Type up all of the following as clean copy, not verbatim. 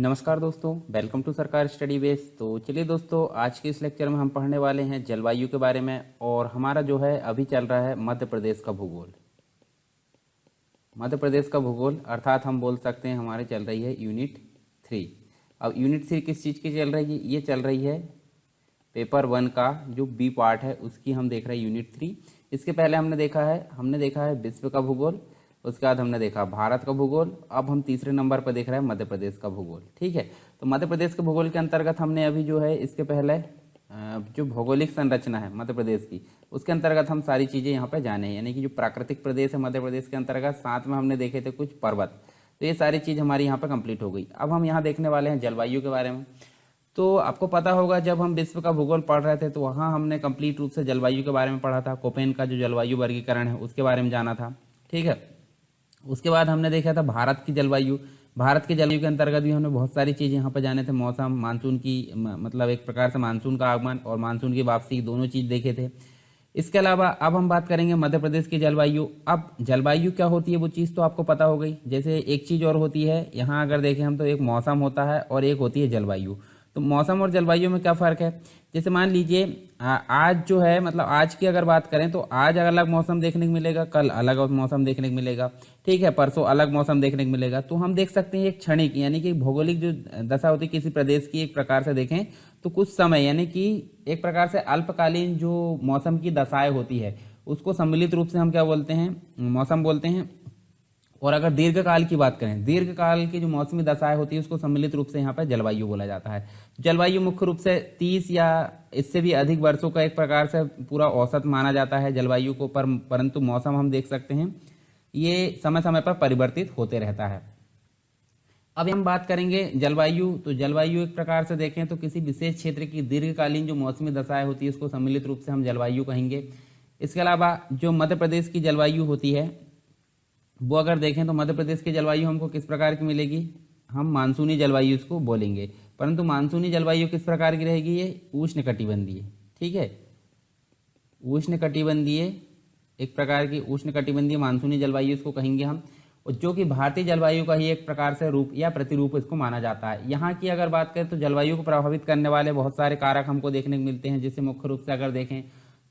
नमस्कार दोस्तों, welcome to सरकार स्टडी बेस। तो चलिए दोस्तों, आज के इस लेक्चर में हम पढ़ने वाले हैं जलवायु के बारे में। और हमारा जो है अभी चल रहा है मध्य प्रदेश का भूगोल। मध्य प्रदेश का भूगोल अर्थात हम बोल सकते हैं हमारे चल रही है यूनिट 3। अब यूनिट 3 किस चीज़ की चल रही है? ये चल रही है पेपर 1 का जो बी पार्ट है उसकी हम देख रहे हैं यूनिट 3। इसके पहले हमने देखा है विश्व का भूगोल, उसके बाद हमने देखा भारत का भूगोल। अब हम तीसरे नंबर पर देख रहे हैं मध्य प्रदेश का भूगोल। ठीक है, तो मध्य प्रदेश के भूगोल के अंतर्गत हमने अभी जो है इसके पहले जो भौगोलिक संरचना है मध्य प्रदेश की, उसके अंतर्गत हम सारी चीज़ें यहाँ पे जाने हैं। यानी कि जो प्राकृतिक प्रदेश है मध्य प्रदेश के अंतर्गत, साथ में हमने देखे थे कुछ पर्वत। तो ये सारी चीज़ हमारी यहाँ पे कंप्लीट हो गई। अब हम यहाँ देखने वाले हैं जलवायु के बारे में। तो आपको पता होगा जब हम विश्व का भूगोल पढ़ रहे थे तो वहाँ हमने कंप्लीट रूप से जलवायु के बारे में पढ़ा था। कोपेन का जो जलवायु वर्गीकरण है उसके बारे में जाना था। ठीक है, उसके बाद हमने देखा था भारत की जलवायु। भारत की जलवायु के अंतर्गत भी हमने बहुत सारी चीज़ यहाँ पर जाने थे। मौसम, मानसून की मतलब एक प्रकार से मानसून का आगमन और मानसून की वापसी, दोनों चीज़ देखे थे। इसके अलावा अब हम बात करेंगे मध्य प्रदेश की जलवायु। अब जलवायु क्या होती है वो चीज़ तो आपको पता हो गई। जैसे एक चीज़ और होती है यहाँ, अगर देखें हम तो एक मौसम होता है और एक होती है जलवायु। तो मौसम और जलवायु में क्या फ़र्क है? जैसे मान लीजिए आज जो है, मतलब आज की अगर बात करें तो आज अलग मौसम देखने को मिलेगा, कल अलग मौसम देखने को मिलेगा। ठीक है, परसों अलग मौसम देखने को मिलेगा। तो हम देख सकते हैं एक क्षणिक यानी कि भौगोलिक जो दशा होती है किसी प्रदेश की, एक प्रकार से देखें तो कुछ समय यानी कि एक प्रकार से अल्पकालीन जो मौसम की दशाएं होती है उसको सम्मिलित रूप से हम क्या बोलते हैं? मौसम बोलते हैं। और अगर दीर्घकाल की बात करें, दीर्घकाल की जो मौसमी दशाएं होती है उसको सम्मिलित रूप से यहाँ पर जलवायु बोला जाता है। जलवायु मुख्य रूप से 30 या इससे भी अधिक वर्षों का एक प्रकार से पूरा औसत माना जाता है जलवायु को, परंतु मौसम हम देख सकते हैं ये समय समय पर परिवर्तित होते रहता है। अब हम बात करेंगे जलवायु। तो जलवायु एक प्रकार से देखें तो किसी विशेष क्षेत्र की दीर्घकालीन जो मौसमी दशाएं होती है उसको सम्मिलित रूप से हम जलवायु कहेंगे। इसके अलावा जो मध्य प्रदेश की जलवायु होती है वो अगर देखें तो मध्य प्रदेश की जलवायु हमको किस प्रकार की मिलेगी? हम मानसूनी जलवायु इसको बोलेंगे। परंतु मानसूनी जलवायु किस प्रकार की रहेगी? ये उष्णकटिबंधीय। ठीक है, उष्णकटिबंधीय, एक प्रकार की उष्णकटिबंधीय मानसूनी जलवायु इसको कहेंगे हम। और जो कि भारतीय जलवायु का ही एक प्रकार से रूप या प्रतिरूप इसको माना जाता है। यहाँ की अगर बात करें तो जलवायु को प्रभावित करने वाले बहुत सारे कारक हमको देखने को मिलते हैं। जैसे मुख्य रूप से अगर देखें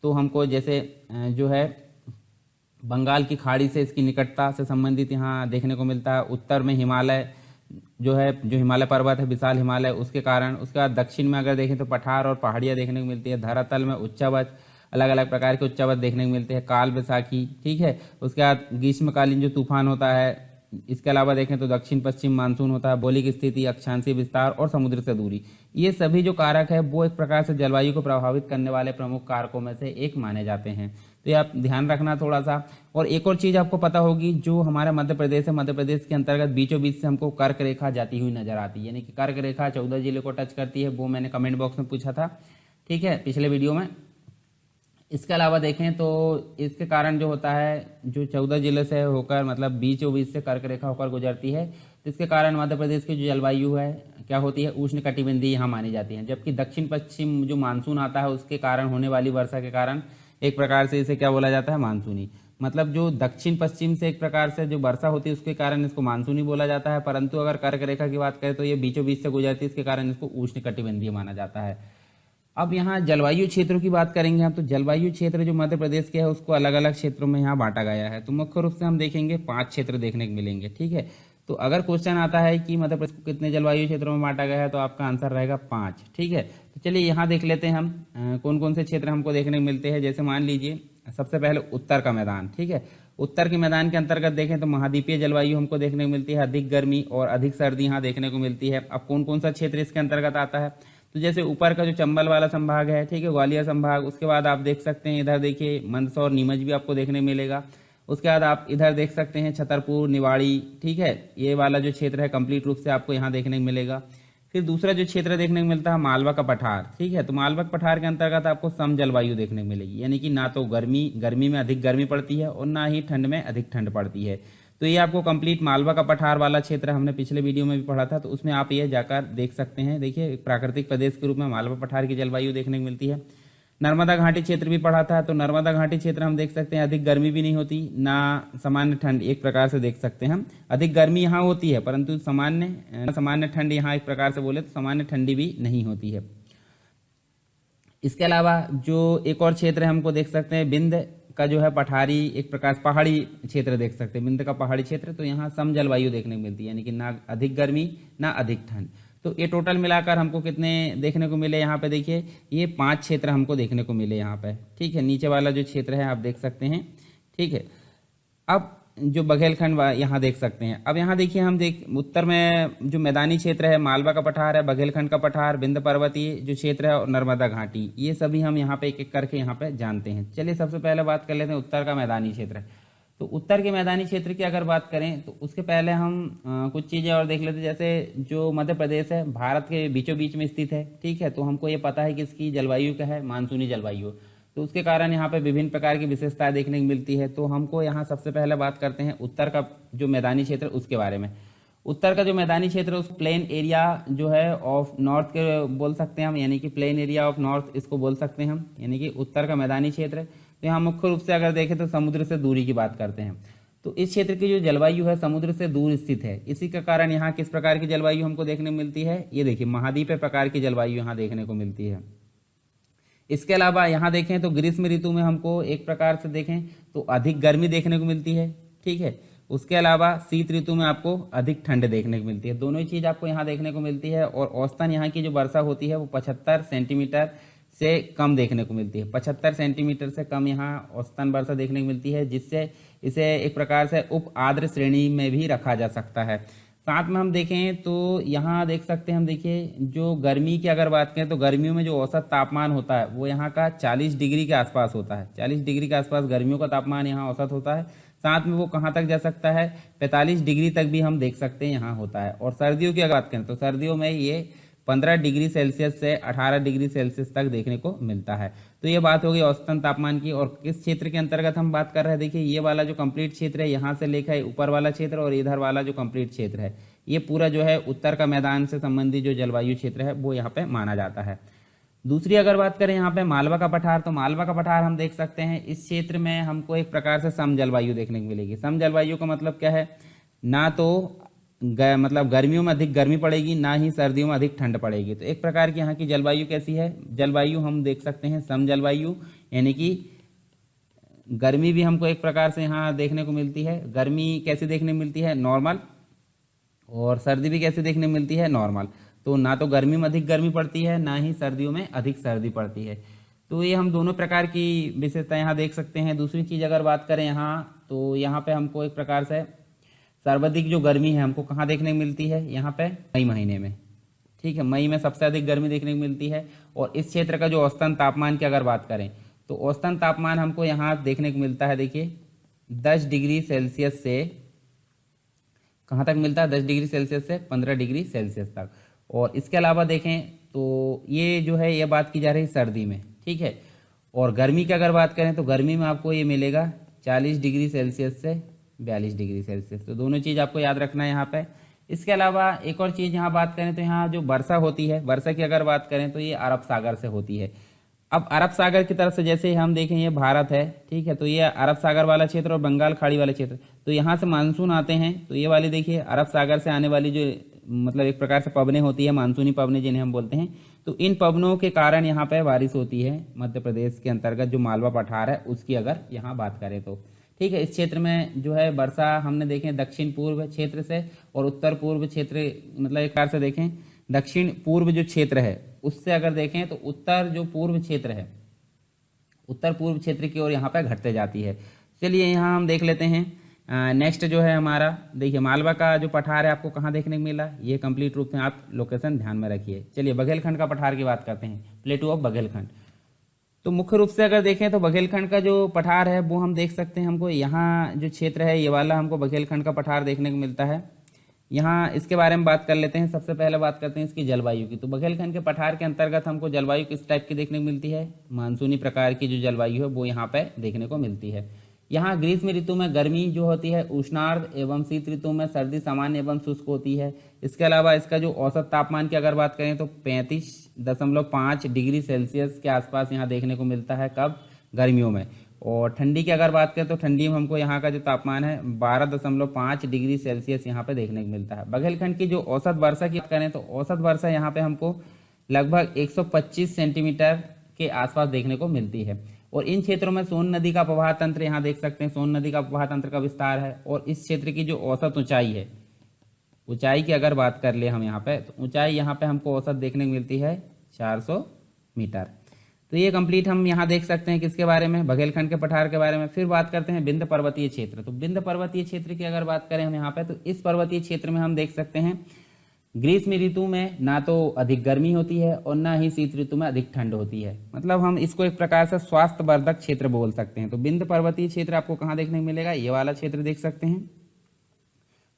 तो हमको जैसे जो है बंगाल की खाड़ी से इसकी निकटता से संबंधित यहाँ देखने को मिलता है। उत्तर में हिमालय जो है, जो हिमालय पर्वत है, विशाल हिमालय, उसके कारण। उसके बाद दक्षिण में अगर देखें तो पठार और पहाड़ियाँ देखने को मिलती है। धरातल में उच्चावच, अलग अलग प्रकार के उच्चावच देखने को मिलते हैं। काल बैसाखी, ठीक है। उसके बाद ग्रीष्मकालीन जो तूफान होता है। इसके अलावा देखें तो दक्षिण पश्चिम मानसून होता है। भौगोलिक स्थिति, अक्षांशीय विस्तार और समुद्र से दूरी, ये सभी जो कारक है वो एक प्रकार से जलवायु को प्रभावित करने वाले प्रमुख कारकों में से एक माने जाते हैं। तो ये आप ध्यान रखना थोड़ा सा। और एक और चीज़ आपको पता होगी, जो हमारा मध्य प्रदेश है, मध्य प्रदेश के अंतर्गत बीचों बीच से हमको कर्क रेखा जाती हुई नजर आती है। यानी कि कर्क रेखा 14 जिले को टच करती है। वो मैंने कमेंट बॉक्स में पूछा था, ठीक है, पिछले वीडियो में। इसके अलावा देखें तो इसके कारण जो होता है, जो 14 जिले से होकर मतलब बीचों बीच से कर्क रेखा होकर गुजरती है, तो इसके कारण मध्य प्रदेश की जो जलवायु है क्या होती है? उष्णकटिबंधीय यहाँ मानी जाती है। जबकि दक्षिण पश्चिम जो मानसून आता है उसके कारण होने वाली वर्षा के कारण एक प्रकार से इसे क्या बोला जाता है? मानसूनी। मतलब जो दक्षिण पश्चिम से एक प्रकार से जो वर्षा होती है उसके कारण इसको मानसूनी बोला जाता है। परंतु अगर कर्क रेखा की बात करें तो ये बीचों बीच से गुजरती है, इसके कारण इसको उष्णकटिबंधीय माना जाता है। अब यहाँ जलवायु क्षेत्रों की बात करेंगे हम। तो जलवायु क्षेत्र जो मध्य प्रदेश के है उसको अलग अलग क्षेत्रों में यहाँ बांटा गया है। तो मुख्य रूप से हम देखेंगे 5 क्षेत्र देखने को मिलेंगे। ठीक है, तो अगर क्वेश्चन आता है कि मध्य प्रदेश को कितने जलवायु क्षेत्रों में बांटा गया है तो आपका आंसर रहेगा 5। ठीक है, तो चलिए यहाँ देख लेते हैं हम कौन कौन से क्षेत्र हमको देखने को मिलते हैं। जैसे मान लीजिए सबसे पहले उत्तर का मैदान। ठीक है, उत्तर के मैदान के अंतर्गत देखें तो महाद्वीपीय जलवायु हमको देखने को मिलती है। अधिक गर्मी और अधिक सर्दी यहाँ देखने को मिलती है। अब कौन कौन सा क्षेत्र इसके अंतर्गत आता है? तो जैसे ऊपर का जो चंबल वाला संभाग है, ठीक है, ग्वालियर संभाग। उसके बाद आप देख सकते हैं इधर देखिए मंदसौर, नीमच भी आपको देखने मिलेगा। उसके बाद आप इधर देख सकते हैं छतरपुर, निवाड़ी, ठीक है, ये वाला जो क्षेत्र है कंप्लीट रूप से आपको यहाँ देखने को मिलेगा। फिर दूसरा जो क्षेत्र देखने को मिलता है मालवा का पठार। ठीक है, तो मालवा के पठार के अंतर्गत आपको सम जलवायु देखने को मिलेगी। यानी कि ना तो गर्मी में अधिक गर्मी पड़ती है और ना ही ठंड में अधिक ठंड पड़ती है। तो ये आपको कंप्लीट मालवा का पठार वाला क्षेत्र हमने पिछले वीडियो में भी पढ़ा था, तो उसमें आप ये जाकर देख सकते हैं। देखिए प्राकृतिक प्रदेश के रूप में मालवा पठार की जलवायु देखने को मिलती है। नर्मदा घाटी क्षेत्र भी पढ़ा था, तो नर्मदा घाटी क्षेत्र हम देख सकते हैं अधिक गर्मी भी नहीं होती ना सामान्य ठंड, एक प्रकार से देख सकते हैं हम अधिक गर्मी यहाँ होती है परंतु सामान्य ठंड यहाँ एक प्रकार से बोले तो सामान्य ठंडी भी नहीं होती है। इसके अलावा जो एक और क्षेत्र है हमको देख सकते हैं विंध्य का जो है पठारी, एक प्रकार से पहाड़ी क्षेत्र देख सकते हैं, विंध्य का पहाड़ी क्षेत्र, तो यहाँ सम जलवायु देखने को मिलती है, यानी कि ना अधिक गर्मी ना अधिक ठंड। तो ये टोटल मिलाकर हमको कितने देखने को मिले, यहाँ पे देखिए ये 5 क्षेत्र हमको देखने को मिले यहाँ पे, ठीक है। नीचे वाला जो क्षेत्र है आप देख सकते हैं, ठीक है। अब जो बघेलखंड यहाँ देख सकते हैं, अब यहाँ देखिए हम उत्तर में जो मैदानी क्षेत्र है मालवा का पठार है, बघेलखंड का पठार, विंध्य पर्वतीय जो क्षेत्र है और नर्मदा घाटी, ये सभी हम यहाँ पे एक एक करके यहाँ पे जानते हैं। चलिए सबसे पहले बात कर लेते हैं उत्तर का मैदानी क्षेत्र। तो उत्तर के मैदानी क्षेत्र की अगर बात करें तो उसके पहले हम कुछ चीज़ें और देख लेते हैं। जैसे जो मध्य प्रदेश है भारत के बीचों बीच में स्थित है, ठीक है, तो हमको ये पता है कि इसकी जलवायु क्या है, मानसूनी जलवायु। तो उसके कारण यहाँ पे विभिन्न प्रकार की विशेषताएं देखने को मिलती है। तो हमको यहाँ सबसे पहले बात करते हैं उत्तर का जो मैदानी क्षेत्र उसके बारे में। उत्तर का जो मैदानी क्षेत्र है उस प्लेन एरिया जो है ऑफ नॉर्थ के बोल सकते हैं हम, यानी कि प्लेन एरिया ऑफ नॉर्थ इसको बोल सकते हैं हम, यानी कि उत्तर का मैदानी क्षेत्र। तो यहाँ मुख्य रूप से अगर देखें तो समुद्र से दूरी की बात करते हैं। तो इस क्षेत्र की जो जलवायु है समुद्र से दूर स्थित है, इसी के कारण यहाँ किस प्रकार की जलवायु हमको देखने को मिलती है, ये देखिए महाद्वीपीय प्रकार की जलवायु यहाँ देखने को मिलती है। इसके अलावा यहाँ देखें तो ग्रीष्म ऋतु में हमको एक प्रकार से देखें तो अधिक गर्मी देखने को मिलती है, ठीक है। उसके अलावा शीत ऋतु में आपको अधिक ठंड देखने को मिलती है, दोनों ही चीज़ आपको यहाँ देखने को मिलती है। और औसतन यहाँ की जो वर्षा होती है वो 75 सेंटीमीटर से कम देखने को मिलती है, 75 सेंटीमीटर से कम यहाँ औसतन वर्षा देखने को मिलती है, जिससे इसे एक प्रकार से उप आर्द्र श्रेणी में भी रखा जा सकता है। साथ में हम देखें तो यहाँ देख सकते हैं हम, देखिए जो गर्मी की अगर बात करें तो गर्मियों में जो औसत तापमान होता है वो यहाँ का 40 डिग्री के आसपास होता है, 40 डिग्री के आसपास गर्मियों का तापमान यहाँ औसत होता है। साथ में वो कहाँ तक जा सकता है, 45 डिग्री तक भी हम देख सकते हैं यहाँ होता है। और सर्दियों की अगर बात करें तो सर्दियों में ये 15 डिग्री सेल्सियस से 18 डिग्री सेल्सियस तक देखने को मिलता है। तो ये बात होगी औसतन तापमान की। और किस क्षेत्र के अंतर्गत हम बात कर रहे हैं, देखिए ये वाला जो कंप्लीट क्षेत्र है यहाँ से लेकर ऊपर वाला क्षेत्र और इधर वाला जो कंप्लीट क्षेत्र है ये पूरा जो है उत्तर का मैदान से संबंधित जो जलवायु क्षेत्र है वो यहाँ पे माना जाता है। दूसरी अगर बात करें यहाँ पे मालवा का पठार, तो मालवा का पठार हम देख सकते हैं इस क्षेत्र में हमको एक प्रकार से सम जलवायु देखने को मिलेगी। सम जलवायु का मतलब क्या है, ना तो मतलब गर्मियों में अधिक गर्मी पड़ेगी ना ही सर्दियों में अधिक ठंड पड़ेगी। तो एक प्रकार की यहाँ की जलवायु कैसी है, जलवायु हम देख सकते हैं सम जलवायु, यानी कि गर्मी भी हमको एक प्रकार से यहाँ देखने को मिलती है। गर्मी कैसे देखने मिलती है, नॉर्मल, और सर्दी भी कैसे देखने मिलती है, नॉर्मल। तो ना तो गर्मी में अधिक गर्मी पड़ती है ना ही सर्दियों में अधिक सर्दी पड़ती है। तो ये हम दोनों प्रकार की विशेषता यहाँ देख सकते हैं। दूसरी चीज़ अगर बात करें यहाँ, तो यहाँ पे हमको एक प्रकार से सर्वाधिक जो गर्मी है हमको कहाँ देखने को मिलती है, यहाँ पे मई महीने में, ठीक है। मई में सबसे अधिक गर्मी देखने को मिलती है। और इस क्षेत्र का जो औसतन तापमान की अगर बात करें तो औसतन तापमान हमको यहाँ देखने को मिलता है, देखिए 10 डिग्री सेल्सियस से कहाँ तक मिलता है, 10 डिग्री सेल्सियस से 15 डिग्री सेल्सियस तक। और इसके अलावा देखें तो ये जो है ये बात की जा रही है सर्दी में, ठीक है। और गर्मी की अगर बात करें तो गर्मी में आपको ये मिलेगा 40 डिग्री सेल्सियस से 42 डिग्री सेल्सियस। तो दोनों चीज़ आपको याद रखना है यहाँ पे। इसके अलावा एक और चीज़ यहाँ बात करें तो यहाँ जो वर्षा होती है, वर्षा की अगर बात करें तो ये अरब सागर से होती है। अब अरब सागर की तरफ से जैसे हम देखें ये भारत है, ठीक है, तो ये अरब सागर वाला क्षेत्र और बंगाल खाड़ी वाला क्षेत्र, तो यहाँ से मानसून आते हैं। तो ये वाली देखिए अरब सागर से आने वाली जो मतलब एक प्रकार से पवनें होती है, मानसूनी पवनें जिन्हें हम बोलते हैं, तो इन पवनों के कारण यहाँ पे बारिश होती है। मध्य प्रदेश के अंतर्गत जो मालवा पठार है उसकी अगर यहाँ बात करें तो, ठीक है। इस क्षेत्र में जो है वर्षा हमने देखें दक्षिण पूर्व क्षेत्र से और उत्तर पूर्व क्षेत्र, मतलब एक प्रकार से देखें दक्षिण पूर्व जो क्षेत्र है उससे अगर देखें तो उत्तर जो पूर्व क्षेत्र है, उत्तर पूर्व क्षेत्र की ओर यहाँ पे घटते जाती है। चलिए यहाँ हम देख लेते हैं नेक्स्ट जो है हमारा, देखिए मालवा का जो पठार है आपको कहाँ देखने को मिला, ये कंप्लीट रूप में आप लोकेशन ध्यान में रखिए। चलिए बघेलखंड का पठार की बात करते हैं, प्लेटू ऑफ बघेलखंड। तो मुख्य रूप से अगर देखें तो बघेलखंड का जो पठार है वो हम देख सकते हैं, हमको यहाँ जो क्षेत्र है ये वाला हमको बघेलखंड का पठार देखने को मिलता है। यहाँ इसके बारे में बात कर लेते हैं। सबसे पहले बात करते हैं इसकी जलवायु की। तो बघेलखंड के पठार के अंतर्गत हमको जलवायु किस टाइप की देखने को मिलती है, मानसूनी प्रकार की जो जलवायु है वो यहाँ पे देखने को मिलती है। यहाँ ग्रीष्म ऋतु में गर्मी जो होती है उष्णार्ध एवं शीत ऋतु में सर्दी सामान्य एवं शुष्क होती है। इसके अलावा इसका जो औसत तापमान की अगर बात करें तो 35.5 डिग्री सेल्सियस के आसपास यहाँ देखने को मिलता है, कब? गर्मियों में। और ठंडी की अगर बात करें तो ठंडी में हमको यहाँ का जो तापमान है 12.5 डिग्री सेल्सियस यहाँ पे देखने को मिलता है। बघेलखंड की जो औसत वर्षा की बात करें तो औसत वर्षा यहाँ पे हमको लगभग 125 सेंटीमीटर के आसपास देखने को मिलती है। और इन क्षेत्रों में सोन नदी का प्रवाह तंत्र यहाँ देख सकते हैं, सोन नदी का प्रवाह तंत्र का विस्तार है। और इस क्षेत्र की जो औसत ऊंचाई है, ऊंचाई की अगर बात कर ले हम यहाँ पे, तो ऊंचाई यहाँ पे हमको औसत देखने को मिलती है 400 मीटर। तो ये कंप्लीट हम यहाँ देख सकते हैं किसके बारे में, बघेलखंड के पठार के बारे में। फिर बात करते हैं विंध्य पर्वतीय क्षेत्र। तो विंध्य पर्वतीय क्षेत्र की अगर बात करें हम यहाँ पे, तो इस पर्वतीय क्षेत्र में हम देख सकते हैं ग्रीष्म ऋतु में ना तो अधिक गर्मी होती है और ना ही शीत ऋतु में अधिक ठंड होती है। मतलब हम इसको एक प्रकार से स्वास्थ्यवर्धक क्षेत्र बोल सकते हैं। तो विंध्य पर्वतीय क्षेत्र आपको कहाँ देखने को मिलेगा, ये वाला क्षेत्र देख सकते हैं।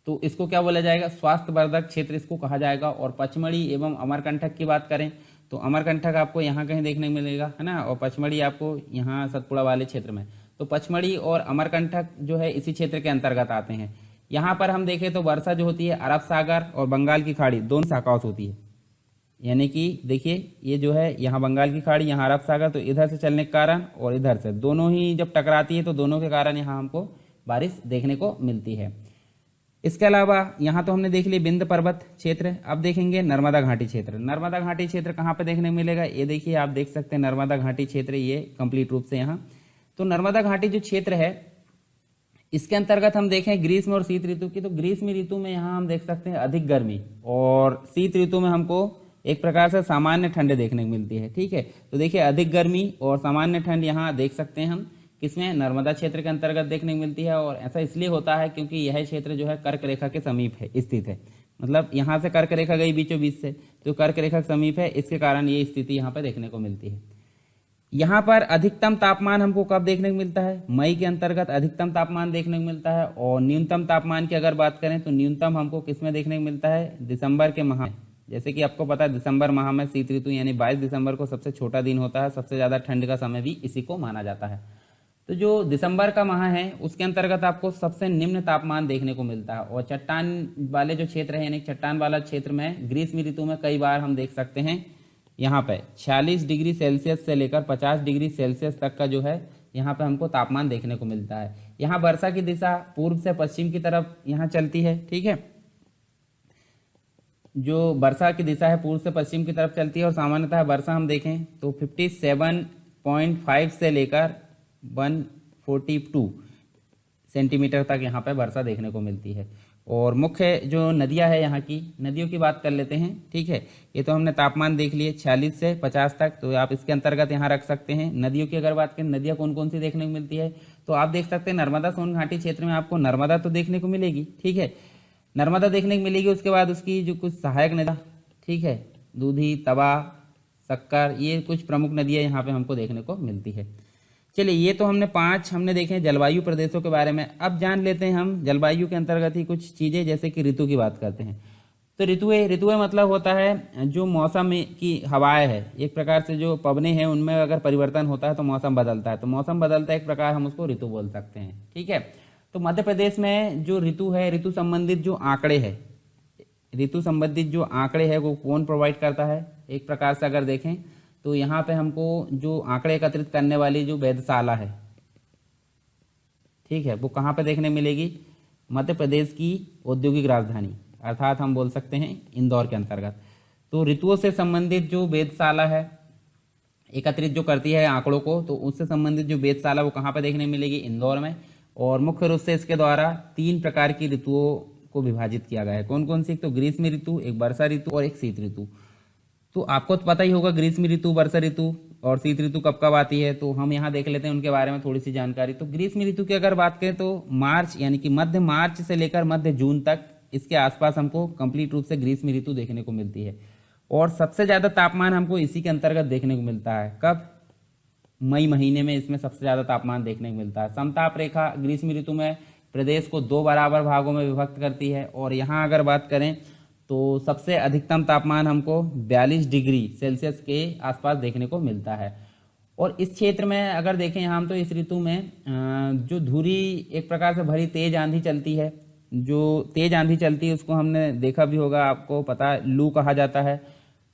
तो इसको क्या बोला जाएगा, स्वास्थ्यवर्धक क्षेत्र इसको कहा जाएगा। और पचमढ़ी एवं अमरकंटक की बात करें तो अमरकंटक आपको यहाँ कहीं देखने को मिलेगा, है ना, और पचमढ़ी आपको यहाँ सतपुड़ा वाले क्षेत्र में। तो पचमढ़ी और अमरकंटक जो है इसी क्षेत्र के अंतर्गत आते हैं। यहाँ पर हम देखें तो वर्षा जो होती है अरब सागर और बंगाल की खाड़ी दोनों शाखाओं से होती है। यानी कि देखिए ये जो है यहाँ बंगाल की खाड़ी, यहाँ अरब सागर, तो इधर से चलने के कारण और इधर से दोनों ही जब टकराती है तो दोनों के कारण यहाँ हमको बारिश देखने को मिलती है। इसके अलावा यहाँ तो हमने देख लिया विंध्य पर्वत क्षेत्र। अब देखेंगे नर्मदा घाटी क्षेत्र। नर्मदा घाटी क्षेत्र कहाँ पे देखने को मिलेगा, ये देखिए आप देख सकते हैं नर्मदा घाटी क्षेत्र, ये कंप्लीट रूप से यहाँ। तो नर्मदा घाटी जो क्षेत्र है इसके अंतर्गत हम देखें ग्रीष्म और शीत ऋतु की, तो ग्रीष्म ऋतु में यहाँ हम देख सकते हैं अधिक गर्मी और शीत ऋतु में हमको एक प्रकार से सामान्य ठंड देखने को मिलती है। ठीक है, तो देखिए अधिक गर्मी और सामान्य ठंड यहाँ देख सकते हैं हम किसमें, नर्मदा क्षेत्र के अंतर्गत देखने को मिलती है। और ऐसा इसलिए होता है क्योंकि यह क्षेत्र जो है कर्क रेखा के समीप है स्थित है। मतलब यहाँ से कर्क रेखा गई बीचों बीच से, तो कर्क रेखा के समीप है, इसके कारण ये स्थिति यहाँ पर देखने को मिलती है। यहाँ पर अधिकतम तापमान हमको कब देखने को मिलता है, मई के अंतर्गत अधिकतम तापमान देखने को मिलता है। और न्यूनतम तापमान की अगर बात करें तो न्यूनतम हमको किसमें देखने को मिलता है, दिसंबर के माह। जैसे कि आपको पता है दिसंबर माह में शीत ऋतु यानी 22 दिसंबर को सबसे छोटा दिन होता है, सबसे ज़्यादा ठंड का समय भी इसी को माना जाता है। तो जो दिसंबर का माह है उसके अंतर्गत आपको सबसे निम्न तापमान देखने को मिलता है। और चट्टान वाले जो क्षेत्र है यानी चट्टान वाला क्षेत्र में ग्रीष्म ऋतु में कई बार हम देख सकते हैं यहाँ पे 46 डिग्री सेल्सियस से लेकर 50 डिग्री सेल्सियस तक का जो है यहाँ पे हमको तापमान देखने को मिलता है। यहाँ वर्षा की दिशा पूर्व से पश्चिम की तरफ यहाँ चलती है। ठीक है, जो वर्षा की दिशा है पूर्व से पश्चिम की तरफ चलती है। और सामान्यतः वर्षा हम देखें तो 57.5 से लेकर 142 सेंटीमीटर तक यहाँ पे वर्षा देखने को मिलती है। और मुख्य जो नदियाँ है यहाँ की नदियों की बात कर लेते हैं। ठीक है, ये तो हमने तापमान देख लिए 46 से 50 तक, तो आप इसके अंतर्गत यहाँ रख सकते हैं। नदियों की अगर बात करें नदियाँ कौन कौन सी देखने को मिलती है, तो आप देख सकते हैं नर्मदा सोन घाटी क्षेत्र में आपको नर्मदा तो देखने को मिलेगी। ठीक है, नर्मदा देखने को मिलेगी। उसके बाद उसकी जो कुछ सहायक नदियाँ, ठीक है, दूधी, तवा, शक्कर, ये कुछ प्रमुख नदियाँ यहाँ पे हमको देखने को मिलती है। चलिए, ये तो हमने 5 हमने देखे जलवायु प्रदेशों के बारे में। अब जान लेते हैं हम जलवायु के अंतर्गत ही कुछ चीज़ें, जैसे कि ऋतु की बात करते हैं। तो ऋतुएं मतलब होता है जो मौसम की हवाएं है, एक प्रकार से जो पवनें हैं उनमें अगर परिवर्तन होता है तो मौसम बदलता है। तो मौसम बदलता है एक प्रकार हम उसको ऋतु बोल सकते हैं। ठीक है, तो मध्य प्रदेश में जो ऋतु है, ऋतु संबंधित जो आंकड़े है, ऋतु संबंधित जो आंकड़े है वो कौन प्रोवाइड करता है, एक प्रकार से अगर देखें तो यहाँ पे हमको जो आंकड़े एकत्रित करने वाली जो वेधशाला है, ठीक है, वो कहाँ पे देखने मिलेगी, मध्य प्रदेश की औद्योगिक राजधानी अर्थात हम बोल सकते हैं इंदौर के अंतर्गत। तो ऋतुओं से संबंधित जो वेधशाला है एकत्रित जो करती है आंकड़ों को, तो उससे संबंधित जो वेधशाला वो कहाँ पे देखने मिलेगी, इंदौर में। और मुख्य रूप से इसके द्वारा 3 प्रकार की ऋतुओं को विभाजित किया गया है। कौन कौन सी, तो ग्रीष्म ऋतु, एक वर्षा ऋतु और एक शीत ऋतु। तो आपको तो पता ही होगा ग्रीष्म ऋतु, वर्षा ऋतु और शीत ऋतु कब कब आती है, तो हम यहाँ देख लेते हैं उनके बारे में थोड़ी सी जानकारी। तो ग्रीष्म ऋतु की अगर बात करें तो मार्च यानी कि मध्य मार्च से लेकर मध्य जून तक इसके आसपास हमको कंप्लीट रूप से ग्रीष्म ऋतु देखने को मिलती है। और सबसे ज़्यादा तापमान हमको इसी के अंतर्गत देखने को मिलता है। कब, मई महीने में इसमें सबसे ज़्यादा तापमान देखने को मिलता है। समताप रेखा ग्रीष्म ऋतु में प्रदेश को 2 बराबर भागों में विभक्त करती है। और यहाँ अगर बात करें तो सबसे अधिकतम तापमान हमको 42 डिग्री सेल्सियस के आसपास देखने को मिलता है। और इस क्षेत्र में अगर देखें हम तो इस ऋतु में जो धूरी एक प्रकार से भरी तेज आंधी चलती है, जो तेज आंधी चलती है उसको हमने देखा भी होगा, आपको पता है लू कहा जाता है।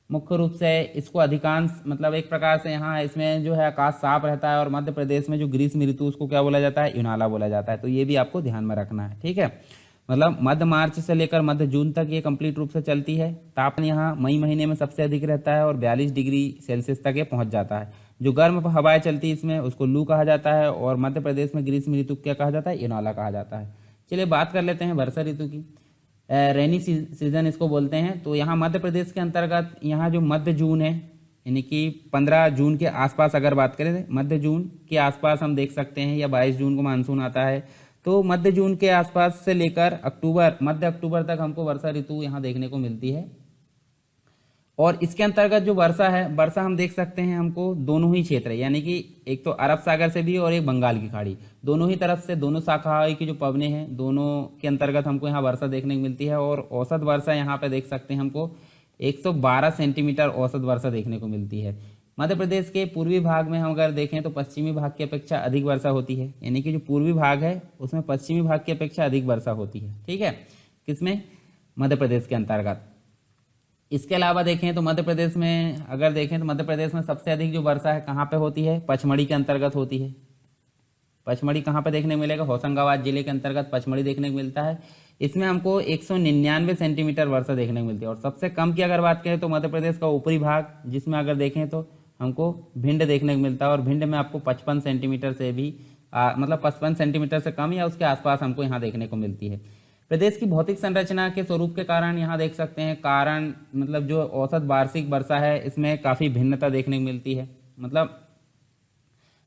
मुख्य रूप से इसको अधिकांश मतलब एक प्रकार से यहाँ इसमें जो है आकाश साफ रहता है, और मध्य प्रदेश में जो ग्रीष्म ऋतु उसको क्या बोला जाता है, युनाला बोला जाता है। तो ये भी आपको ध्यान में रखना है, ठीक है। मतलब मध्य मार्च से लेकर मध्य जून तक ये कंप्लीट रूप से चलती है। तापमान यहाँ मई महीने में सबसे अधिक रहता है और 42 डिग्री सेल्सियस तक ये पहुँच जाता है। जो गर्म हवाएं चलती है इसमें उसको लू कहा जाता है, और मध्य प्रदेश में ग्रीष्म ऋतु क्या कहा जाता है, युनाला कहा जाता है। चलिए बात कर लेते हैं वर्षा ऋतु की। रेनी सीजन इसको बोलते हैं। तो यहाँ मध्य प्रदेश के अंतर्गत यहाँ जो मध्य जून है, यानी कि 15 जून के आसपास अगर बात करें, मध्य जून के आसपास हम देख सकते हैं, या 22 जून को मानसून आता है। तो मध्य जून के आसपास से लेकर अक्टूबर, मध्य अक्टूबर तक हमको वर्षा ऋतु यहाँ देखने को मिलती है। और इसके अंतर्गत जो वर्षा है, वर्षा हम देख सकते हैं हमको दोनों ही क्षेत्र, यानी कि एक तो अरब सागर से भी और एक बंगाल की खाड़ी, दोनों ही तरफ से, दोनों शाखाएं की जो पवनें हैं दोनों के अंतर्गत हमको यहाँ वर्षा देखने को मिलती है। और औसत वर्षा यहाँ पे देख सकते हैं हमको 112 सेंटीमीटर औसत वर्षा देखने को मिलती है। मध्य प्रदेश के पूर्वी भाग में हम अगर देखें तो पश्चिमी भाग की अपेक्षा अधिक वर्षा होती है, यानी कि जो पूर्वी भाग है उसमें पश्चिमी भाग की अपेक्षा अधिक वर्षा होती है, ठीक है, किसमें, मध्य प्रदेश के अंतर्गत। इसके अलावा देखें तो मध्य प्रदेश में अगर देखें तो मध्य प्रदेश में सबसे अधिक जो वर्षा है कहाँ पे होती है, पचमढ़ी के अंतर्गत होती है। पचमढ़ी कहाँ पे देखने को मिलेगा, होशंगाबाद जिले के अंतर्गत पचमढ़ी देखने को मिलता है। इसमें हमको 199 सेंटीमीटर वर्षा देखने को मिलती है। और सबसे कम की अगर बात करें तो मध्य प्रदेश का ऊपरी भाग, जिसमें अगर देखें तो हमको भिंड देखने को मिलता है, और भिंड में आपको 55 सेंटीमीटर से भी मतलब 55 सेंटीमीटर से कम या उसके आसपास हमको यहाँ देखने को मिलती है। प्रदेश की भौतिक संरचना के स्वरूप के कारण यहाँ देख सकते हैं, कारण मतलब जो औसत वार्षिक वर्षा है इसमें काफ़ी भिन्नता देखने को मिलती है। मतलब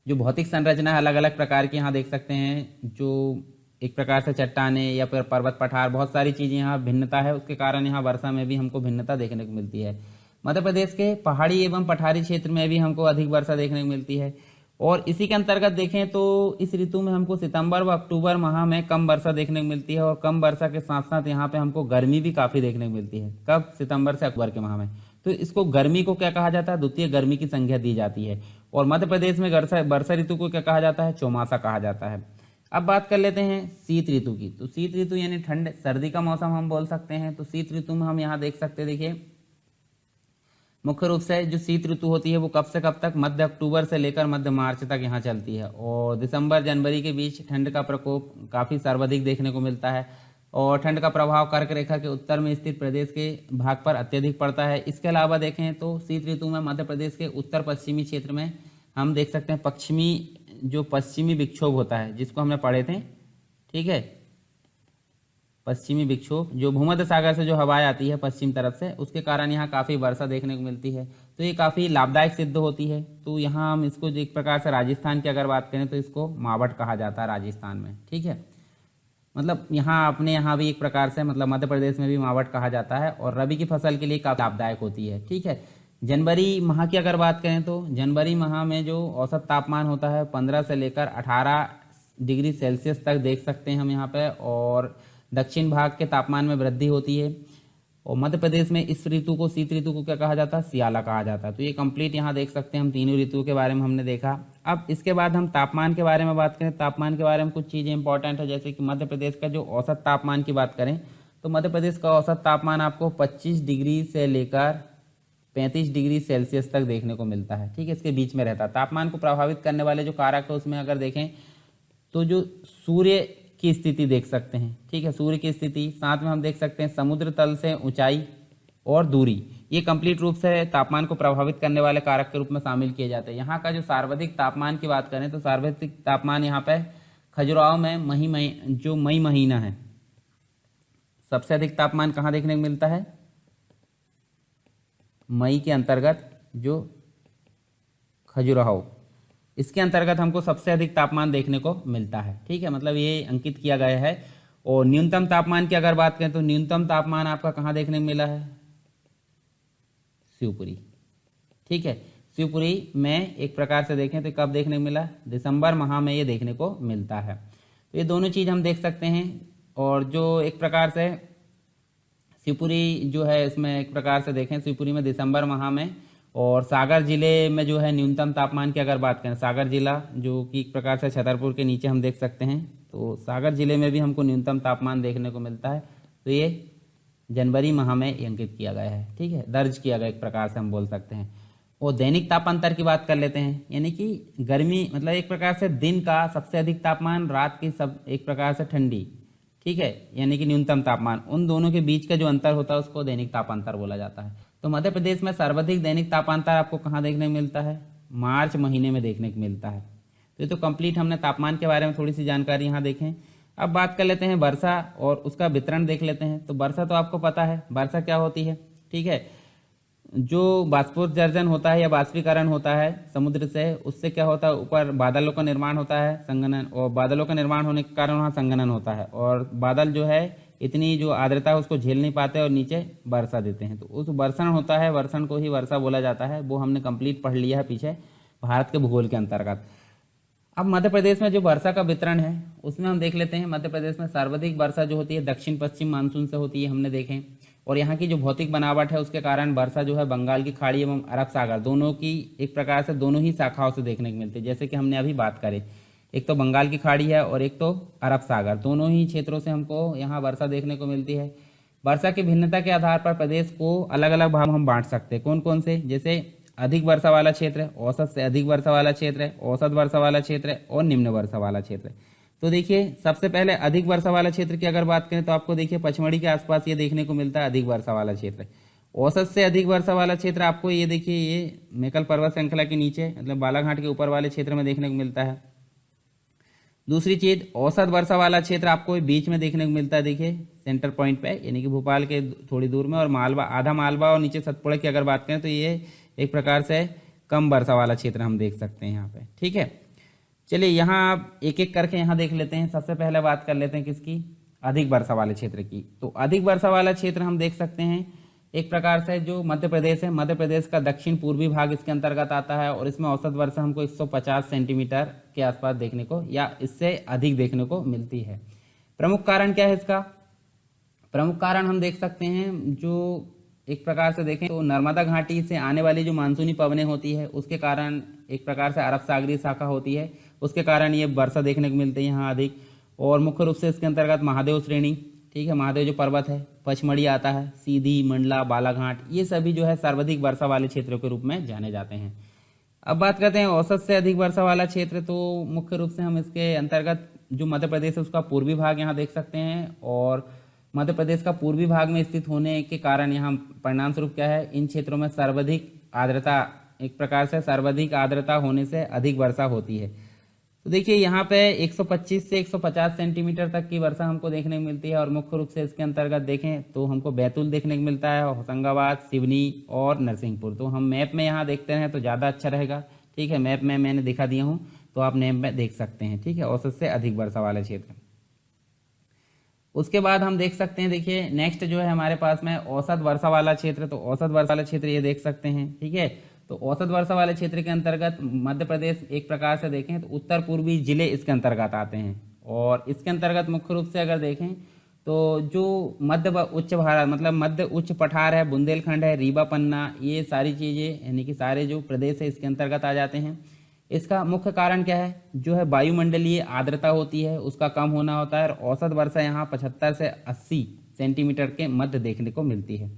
जो भौतिक संरचना है अलग अलग प्रकार की यहाँ देख सकते हैं, जो एक प्रकार से चट्टाने या फिर पर्वत पठार, बहुत सारी चीज़ें यहाँ भिन्नता है, उसके कारण यहाँ वर्षा में भी हमको भिन्नता देखने को मिलती है। मध्य प्रदेश के पहाड़ी एवं पठारी क्षेत्र में भी हमको अधिक वर्षा देखने को मिलती है। और इसी के अंतर्गत देखें तो इस ऋतु में हमको सितंबर व अक्टूबर माह में कम वर्षा देखने को मिलती है, और कम वर्षा के साथ साथ यहाँ पे हमको गर्मी भी काफ़ी देखने को मिलती है। कब, सितंबर से अक्टूबर के माह में। तो इसको गर्मी को क्या कहा जाता है, द्वितीय गर्मी की संज्ञा दी जाती है। और मध्य प्रदेश में वर्षा ऋतु को क्या कहा जाता है, चौमासा कहा जाता है। अब बात कर लेते हैं शीत ऋतु की। तो शीत ऋतु यानी ठंड सर्दी का मौसम हम बोल सकते हैं। तो शीत ऋतु में हम यहाँ देख सकते हैं, देखिए मुख्य रूप से जो शीत ऋतु होती है वो कब से कब तक, मध्य अक्टूबर से लेकर मध्य मार्च तक यहाँ चलती है। और दिसंबर जनवरी के बीच ठंड का प्रकोप काफ़ी सर्वाधिक देखने को मिलता है, और ठंड का प्रभाव कर्क रेखा के उत्तर में स्थित प्रदेश के भाग पर अत्यधिक पड़ता है। इसके अलावा देखें तो शीत ऋतु में मध्य प्रदेश के उत्तर पश्चिमी क्षेत्र में हम देख सकते हैं पश्चिमी विक्षोभ होता है, जिसको हमने पढ़े थे, ठीक है, पश्चिमी विक्षोभ, जो भूमध्य सागर से जो हवाएं आती है पश्चिम तरफ से, उसके कारण यहाँ काफ़ी वर्षा देखने को मिलती है। तो ये काफ़ी लाभदायक सिद्ध होती है। तो यहाँ हम इसको एक प्रकार से राजस्थान की अगर बात करें तो इसको मावट कहा जाता है राजस्थान में, ठीक है। मतलब यहाँ अपने यहाँ भी एक प्रकार से मतलब मध्य प्रदेश में भी मावट कहा जाता है, और रबी की फसल के लिए काफ़ी लाभदायक होती है, ठीक है। जनवरी माह की अगर बात करें तो जनवरी माह में जो औसत तापमान होता है 15 से लेकर 18 डिग्री सेल्सियस तक देख सकते हैं हम यहाँ पे, और दक्षिण भाग के तापमान में वृद्धि होती है। और मध्य प्रदेश में इस ऋतु को, शीत ऋतु को क्या कहा जाता है, सियाला कहा जाता है। तो ये कंप्लीट यहाँ देख सकते हैं हम तीनों ऋतुओं के बारे में हमने देखा। अब इसके बाद हम तापमान के बारे में बात करें। तापमान के बारे में कुछ चीज़ें इंपॉर्टेंट है, जैसे कि मध्य प्रदेश का जो औसत तापमान की बात करें तो मध्य प्रदेश का औसत तापमान आपको 25 डिग्री से लेकर 35 डिग्री सेल्सियस तक देखने को मिलता है, ठीक है, इसके बीच में रहता है। तापमान को प्रभावित करने वाले जो कारक है उसमें अगर देखें तो जो सूर्य की स्थिति देख सकते हैं, ठीक है, सूर्य की स्थिति, साथ में हम देख सकते हैं समुद्र तल से ऊंचाई और दूरी, ये कंप्लीट रूप से तापमान को प्रभावित करने वाले कारक के रूप में शामिल किए जाते हैं। यहाँ का जो सर्वाधिक तापमान की बात करें तो सर्वाधिक तापमान यहाँ पे खजुराहो में मई महीना है, सबसे अधिक तापमान कहाँ देखने को मिलता है, मई के अंतर्गत जो खजुराहो, इसके अंतर्गत हमको सबसे अधिक तापमान देखने को मिलता है, ठीक है, मतलब ये अंकित किया गया है। और न्यूनतम तापमान की अगर बात करें तो न्यूनतम तापमान आपका कहाँ देखने को मिला है, शिवपुरी, ठीक है, शिवपुरी में एक प्रकार से देखें तो कब देखने को मिला, दिसंबर माह में ये देखने को मिलता है। तो ये दोनों चीज़ हम देख सकते हैं। और जो एक प्रकार से शिवपुरी जो है इसमें एक प्रकार से देखें, शिवपुरी में दिसंबर माह में और सागर जिले में जो है न्यूनतम तापमान की अगर बात करें, सागर जिला जो कि एक प्रकार से छतरपुर के नीचे हम देख सकते हैं, तो सागर जिले में भी हमको न्यूनतम तापमान देखने को मिलता है। तो ये जनवरी माह में अंकित किया गया है, ठीक है, दर्ज किया गया एक प्रकार से हम बोल सकते हैं। और दैनिक तापांतर की बात कर लेते हैं, यानी कि गर्मी मतलब एक प्रकार से दिन का सबसे अधिक तापमान, रात की सब एक प्रकार से ठंडी, ठीक है, यानी कि न्यूनतम तापमान, उन दोनों के बीच का जो अंतर होता है उसको दैनिक तापांतर बोला जाता है। तो मध्य प्रदेश में सर्वाधिक दैनिक तापांतर आपको कहाँ देखने को मिलता है? मार्च महीने में देखने को मिलता है। तो ये तो कंप्लीट हमने तापमान के बारे में थोड़ी सी जानकारी यहाँ देखें। अब बात कर लेते हैं वर्षा और उसका वितरण देख लेते हैं। तो वर्षा तो आपको पता है, वर्षा क्या होती है, ठीक है, जो बाष्पोत्सर्जन होता है या बाष्पीकरण होता है समुद्र से, उससे क्या होता है, ऊपर बादलों का निर्माण होता है, संघनन, और बादलों का निर्माण होने के कारण वहाँ संघनन होता है, और बादल जो है इतनी जो आर्द्रता है उसको झेल नहीं पाते और नीचे वर्षा देते हैं। तो उस वर्षण होता है, वर्षण को ही वर्षा बोला जाता है। वो हमने कंप्लीट पढ़ लिया है पीछे भारत के भूगोल के अंतर्गत। अब मध्य प्रदेश में जो वर्षा का वितरण है उसमें हम देख लेते हैं। मध्य प्रदेश में सर्वाधिक वर्षा जो होती है दक्षिण पश्चिम मानसून से होती है, हमने देखें। और यहाँ की जो भौतिक बनावट है उसके कारण वर्षा जो है बंगाल की खाड़ी एवं अरब सागर दोनों की एक प्रकार से दोनों ही शाखाओं से देखने को मिलती है। जैसे कि हमने अभी बात करी, एक तो बंगाल की खाड़ी है और एक तो अरब सागर, दोनों ही क्षेत्रों से हमको यहाँ वर्षा देखने को मिलती है। वर्षा की भिन्नता के आधार पर प्रदेश को अलग अलग भाग हम बांट सकते हैं। कौन कौन से? जैसे अधिक वर्षा वाला क्षेत्र है, औसत से अधिक वर्षा वाला क्षेत्र है, औसत वर्षा वाला क्षेत्र है और निम्न वर्षा वाला क्षेत्र है। तो देखिए सबसे पहले अधिक वर्षा वाला क्षेत्र की अगर बात करें तो आपको देखिए पचमढ़ी के आसपास ये देखने को मिलता है अधिक वर्षा वाला क्षेत्र। औसत से अधिक वर्षा वाला क्षेत्र आपको ये देखिए ये मेकल पर्वत श्रृंखला के नीचे मतलब बालाघाट के ऊपर वाले क्षेत्र में देखने को मिलता है। दूसरी चीज, औसत वर्षा वाला क्षेत्र आपको बीच में देखने को मिलता है, देखिए सेंटर पॉइंट पे, यानी कि भोपाल के थोड़ी दूर में, और मालवा, आधा मालवा और नीचे सतपुड़ा की अगर बात करें तो ये एक प्रकार से कम वर्षा वाला क्षेत्र हम देख सकते हैं यहाँ पे, ठीक है। चलिए यहाँ आप एक एक करके यहाँ देख लेते हैं। सबसे पहले बात कर लेते हैं किसकी? अधिक वर्षा वाले क्षेत्र की। तो अधिक वर्षा वाला क्षेत्र हम देख सकते हैं एक प्रकार से जो मध्य प्रदेश है, मध्य प्रदेश का दक्षिण पूर्वी भाग इसके अंतर्गत आता है, और इसमें औसत वर्षा हमको 150 सेंटीमीटर के आसपास देखने को या इससे अधिक देखने को मिलती है। प्रमुख कारण क्या है इसका? प्रमुख कारण हम देख सकते हैं, जो एक प्रकार से देखें तो नर्मदा घाटी से आने वाली जो मानसूनी पवनें होती है उसके कारण एक प्रकार से अरब सागरीय शाखा होती है, उसके कारण ये वर्षा देखने को मिलती है यहाँ अधिक। और मुख्य रूप से इसके अंतर्गत महादेव श्रेणी, ठीक है, महादेव जो पर्वत है, पचमढ़ी आता है, सीधी, मंडला, बालाघाट, ये सभी जो है सर्वाधिक वर्षा वाले क्षेत्रों के रूप में जाने जाते हैं। अब बात करते हैं औसत से अधिक वर्षा वाला क्षेत्र। तो मुख्य रूप से हम इसके अंतर्गत जो मध्य प्रदेश है उसका पूर्वी भाग यहाँ देख सकते हैं, और मध्य प्रदेश का पूर्वी भाग में स्थित होने के कारण यहाँ परिणाम स्वरूप क्या है, इन क्षेत्रों में सर्वाधिक आर्द्रता, एक प्रकार से सर्वाधिक आर्द्रता होने से अधिक वर्षा होती है। तो देखिए यहाँ पे 125 से 150 सेंटीमीटर तक की वर्षा हमको देखने को मिलती है, और मुख्य रूप से इसके अंतर्गत देखें तो हमको बैतूल देखने को मिलता है, होशंगाबाद, सिवनी और नरसिंहपुर। तो हम मैप में यहाँ देखते हैं तो ज़्यादा अच्छा रहेगा, ठीक है, मैप में मैंने दिखा दिया हूँ तो आप मैप में देख सकते हैं, ठीक है, औसत से अधिक वर्षा वाले क्षेत्र। उसके बाद हम देख सकते हैं, देखिए नेक्स्ट जो है हमारे पास में औसत वर्षा वाला क्षेत्र। तो औसत वर्षा वाला क्षेत्र ये देख सकते हैं, ठीक है। तो औसत वर्षा वाले क्षेत्र के अंतर्गत मध्य प्रदेश एक प्रकार से देखें तो उत्तर पूर्वी जिले इसके अंतर्गत आते हैं, और इसके अंतर्गत मुख्य रूप से अगर देखें तो जो मध्य व उच्च भारत मतलब मध्य उच्च पठार है, बुंदेलखंड है, रीवा, पन्ना, ये सारी चीज़ें यानी कि सारे जो प्रदेश है इसके अंतर्गत आ जाते हैं। इसका मुख्य कारण क्या है? जो है वायुमंडलीय आर्द्रता होती है उसका कम होना होता है, और औसत वर्षा यहाँ 75 से 80 सेंटीमीटर के मध्य देखने को मिलती है।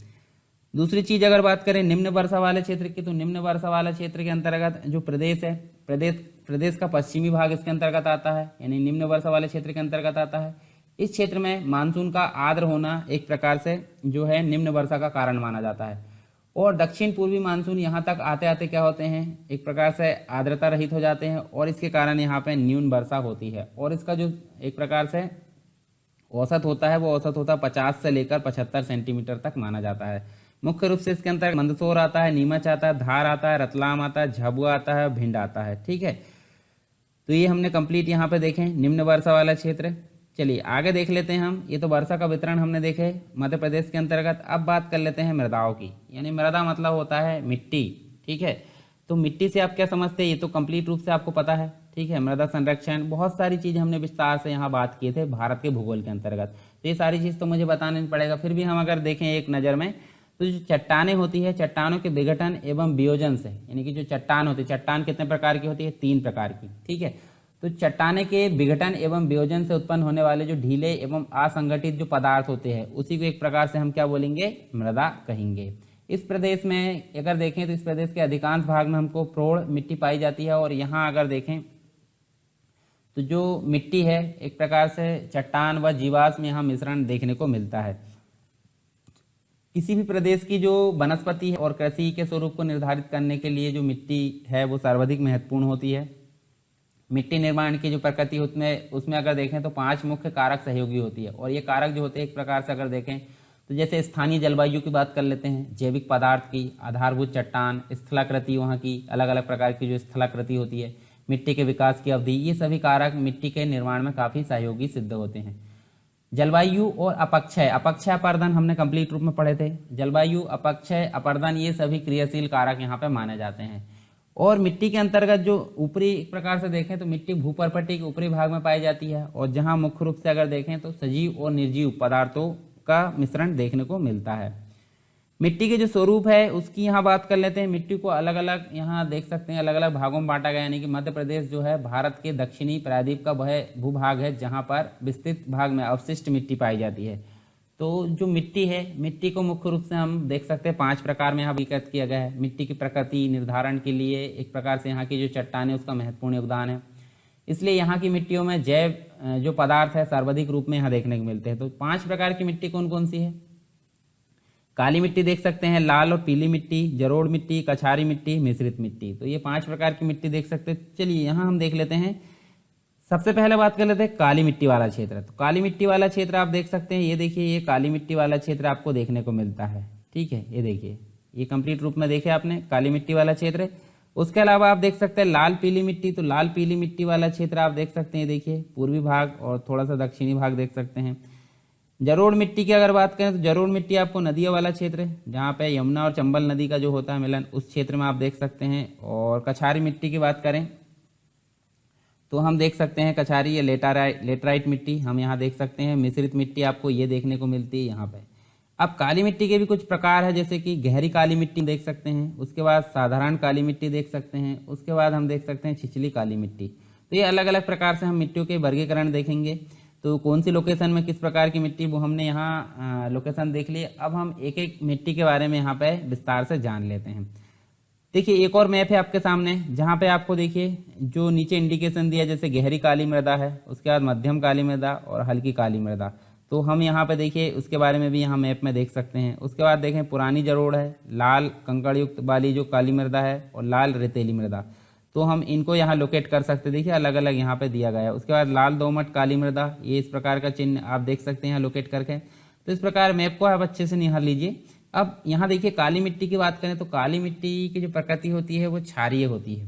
दूसरी चीज अगर बात करें निम्न वर्षा वाले क्षेत्र की, तो निम्न वर्षा वाले क्षेत्र के अंतर्गत जो प्रदेश है, प्रदेश का पश्चिमी भाग इसके अंतर्गत आता है, यानी निम्न वर्षा वाले क्षेत्र के अंतर्गत आता है। इस क्षेत्र में मानसून का आर्द्र होना एक प्रकार से जो है निम्न वर्षा का कारण माना जाता है, और दक्षिण पूर्वी मानसून यहाँ तक आते आते क्या होते हैं, एक प्रकार से आर्द्रता रहित हो जाते हैं, और इसके कारण यहाँ पे न्यून वर्षा होती है। और इसका जो एक प्रकार से औसत होता है वो औसत होता है 50 से लेकर 75 सेंटीमीटर तक माना जाता है। मुख्य रूप से इसके अंतर्गत मंदसौर आता है, नीमच आता है, धार आता है, रतलाम आता है, झाबुआ आता है, भिंड आता है, ठीक है। तो ये हमने कंप्लीट यहाँ पे देखें निम्न वर्षा वाला क्षेत्र। चलिए आगे देख लेते हैं हम, ये तो वर्षा का वितरण हमने देखे मध्य प्रदेश के अंतर्गत। अब बात कर लेते हैं मृदाओं की, यानी मृदा मतलब होता है मिट्टी, ठीक है। तो मिट्टी से आप क्या समझते हैं, ये तो कंप्लीट रूप से आपको पता है, ठीक है। मृदा संरक्षण, बहुत सारी चीज़ हमने विस्तार से यहाँ बात किए थे भारत के भूगोल के अंतर्गत, तो ये सारी चीज़ तो मुझे बताना नहीं पड़ेगा। फिर भी हम अगर देखें एक नज़र में, तो जो चट्टानें होती है, चट्टानों के विघटन एवं वियोजन से, यानी कि जो चट्टान होती है, चट्टान कितने प्रकार की होती है? 3 प्रकार की, ठीक है। तो चट्टाने के विघटन एवं वियोजन से उत्पन्न होने वाले जो ढीले एवं असंगठित जो पदार्थ होते हैं, उसी को एक प्रकार से हम क्या बोलेंगे? मृदा कहेंगे। इस प्रदेश में अगर देखें तो इस प्रदेश के अधिकांश भाग में हमको प्रौढ़ मिट्टी पाई जाती है, और यहाँ अगर देखें तो जो मिट्टी है एक प्रकार से चट्टान व जीवाश्म यहाँ मिश्रण देखने को मिलता है। किसी भी प्रदेश की जो वनस्पति है और कृषि के स्वरूप को निर्धारित करने के लिए जो मिट्टी है वो सर्वाधिक महत्वपूर्ण होती है। मिट्टी निर्माण की जो प्रकृति उसमें अगर देखें तो 5 मुख्य कारक सहयोगी होती है, और ये कारक जो होते हैं एक प्रकार से अगर देखें तो जैसे स्थानीय जलवायु की बात कर लेते हैं, जैविक पदार्थ की, आधारभूत चट्टान, स्थलाकृति, वहाँ की अलग अलग प्रकार की जो स्थलाकृति होती है, मिट्टी के विकास की अवधि, ये सभी कारक मिट्टी के निर्माण में काफ़ी सहयोगी सिद्ध होते हैं। जलवायु और अपक्षय, अपक्षय अपर्दन हमने कंप्लीट रूप में पढ़े थे। जलवायु, अपक्षय, अपर्दन, ये सभी क्रियाशील कारक यहाँ पे माने जाते हैं। और मिट्टी के अंतर्गत जो ऊपरी एक प्रकार से देखें तो मिट्टी भूपर्पटी के ऊपरी भाग में पाई जाती है, और जहाँ मुख्य रूप से अगर देखें तो सजीव और निर्जीव पदार्थों का मिश्रण देखने को मिलता है। मिट्टी के जो स्वरूप है उसकी यहाँ बात कर लेते हैं। मिट्टी को अलग अलग यहाँ देख सकते हैं अलग अलग भागों में बांटा गया, यानी कि मध्य प्रदेश जो है भारत के दक्षिणी प्रायद्वीप का वह भूभाग है जहाँ पर विस्तृत भाग में अवशिष्ट मिट्टी पाई जाती है। तो जो मिट्टी है, मिट्टी को मुख्य रूप से हम देख सकते हैं 5 प्रकार में यहाँ वर्गीकृत किया गया है। मिट्टी की प्रकृति निर्धारण के लिए एक प्रकार से यहाँ की जो चट्टान है उसका महत्वपूर्ण योगदान है, इसलिए यहाँ की मिट्टियों में जैव जो पदार्थ है सर्वाधिक रूप में यहाँ देखने को मिलते हैं। तो 5 प्रकार की मिट्टी कौन कौन सी है? काली मिट्टी देख सकते हैं, लाल और पीली मिट्टी, जरोड़ मिट्टी, कछारी मिट्टी, मिश्रित मिट्टी। तो ये 5 प्रकार की मिट्टी देख सकते हैं। चलिए यहाँ हम देख लेते हैं, सबसे पहले बात कर लेते हैं काली मिट्टी वाला क्षेत्र। तो काली मिट्टी वाला क्षेत्र आप देख सकते हैं, ये देखिए ये काली मिट्टी वाला क्षेत्र आपको देखने को मिलता है, ठीक है। ये देखिए ये कंप्लीट रूप में देखे आपने काली मिट्टी वाला क्षेत्र। उसके अलावा आप देख सकते हैं लाल पीली मिट्टी, तो लाल पीली मिट्टी वाला क्षेत्र आप देख सकते हैं, देखिए पूर्वी भाग और थोड़ा सा दक्षिणी भाग देख सकते हैं। जरोड़ मिट्टी की अगर बात करें तो जरोड़ मिट्टी आपको नदियों वाला क्षेत्र है, जहाँ पे यमुना और चंबल नदी का जो होता है मिलन, उस क्षेत्र में आप देख सकते हैं। और कछारी मिट्टी की बात करें तो हम देख सकते हैं कछारी या लेटराइट मिट्टी हम यहाँ देख सकते हैं। मिश्रित मिट्टी आपको ये देखने को मिलती है यहाँ पे। अब काली मिट्टी के भी कुछ प्रकार है, जैसे कि गहरी काली मिट्टी देख सकते हैं, उसके बाद साधारण काली मिट्टी देख सकते हैं, उसके बाद हम देख सकते हैं छिछली काली मिट्टी। तो ये अलग अलग प्रकार से हम मिट्टियों के वर्गीकरण देखेंगे। तो कौन सी लोकेशन में किस प्रकार की मिट्टी वो हमने यहाँ लोकेशन देख लिए। अब हम एक एक मिट्टी के बारे में यहाँ पे विस्तार से जान लेते हैं। देखिए एक और मैप है आपके सामने, जहाँ पे आपको देखिए जो नीचे इंडिकेशन दिया, जैसे गहरी काली मृदा है, उसके बाद मध्यम काली मृदा और हल्की काली मृदा। तो हम यहाँ पे देखिए उसके बारे में भी यहाँ मैप में देख सकते हैं। उसके बाद देखें पुरानी जरोड़ है, लाल कंकड़ युक्त वाली जो काली मृदा है, और लाल रेतीली मृदा। तो हम इनको यहाँ लोकेट कर सकते हैं, देखिए अलग अलग यहाँ पे दिया गया है। उसके बाद लाल दोमट काली मृदा, ये इस प्रकार का चिन्ह आप देख सकते हैं यहाँ लोकेट करके। तो इस प्रकार मैप को आप अच्छे से निहार लीजिए। अब यहाँ देखिए काली मिट्टी की बात करें तो काली मिट्टी की जो प्रकृति होती है वो क्षारीय होती है।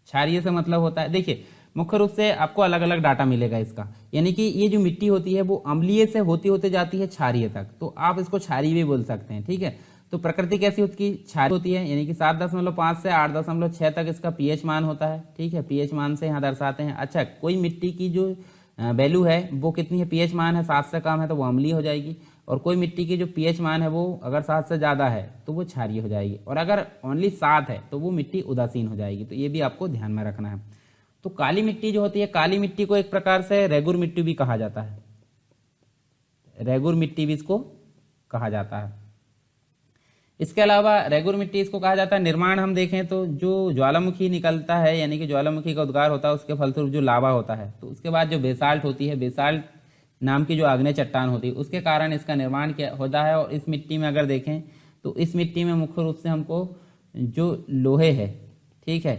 क्षारीय से मतलब होता है, देखिए मुख्य रूप से आपको अलग अलग डाटा मिलेगा इसका, यानी कि ये जो मिट्टी होती है वो अम्लीय से होते होते जाती है क्षारीय तक, तो आप इसको क्षारीय भी बोल सकते हैं, ठीक है। तो प्रकृति कैसी होती है? क्षारीय होती है, यानी कि 7.5 से 8.6 तक इसका पीएच मान होता है, ठीक है। पीएच मान से यहाँ दर्शाते हैं। अच्छा, कोई मिट्टी की जो वैल्यू है वो कितनी है? पीएच मान है 7 से कम है तो वो अम्लीय हो जाएगी, और कोई मिट्टी की जो पीएच मान है वो अगर 7 से ज़्यादा है तो वो क्षारीय हो जाएगी, और अगर ओनली 7 है तो वो मिट्टी उदासीन हो जाएगी। तो ये भी आपको ध्यान में रखना है। तो काली मिट्टी जो होती है, काली मिट्टी को एक प्रकार से रेगुर मिट्टी भी कहा जाता है, रेगुर मिट्टी भी इसको कहा जाता है। इसके अलावा रेगुर मिट्टी इसको कहा जाता है। निर्माण हम देखें तो जो ज्वालामुखी निकलता है, यानी कि ज्वालामुखी का उद्गार होता है, उसके फलस्वरूप जो लावा होता है, तो उसके बाद जो बेसाल्ट होती है, बेसाल्ट नाम की जो आग्नेय चट्टान होती है, उसके कारण इसका निर्माण क्या होता है। और इस मिट्टी में अगर देखें तो इस मिट्टी में मुख्य रूप से हमको जो लोहे है, ठीक है,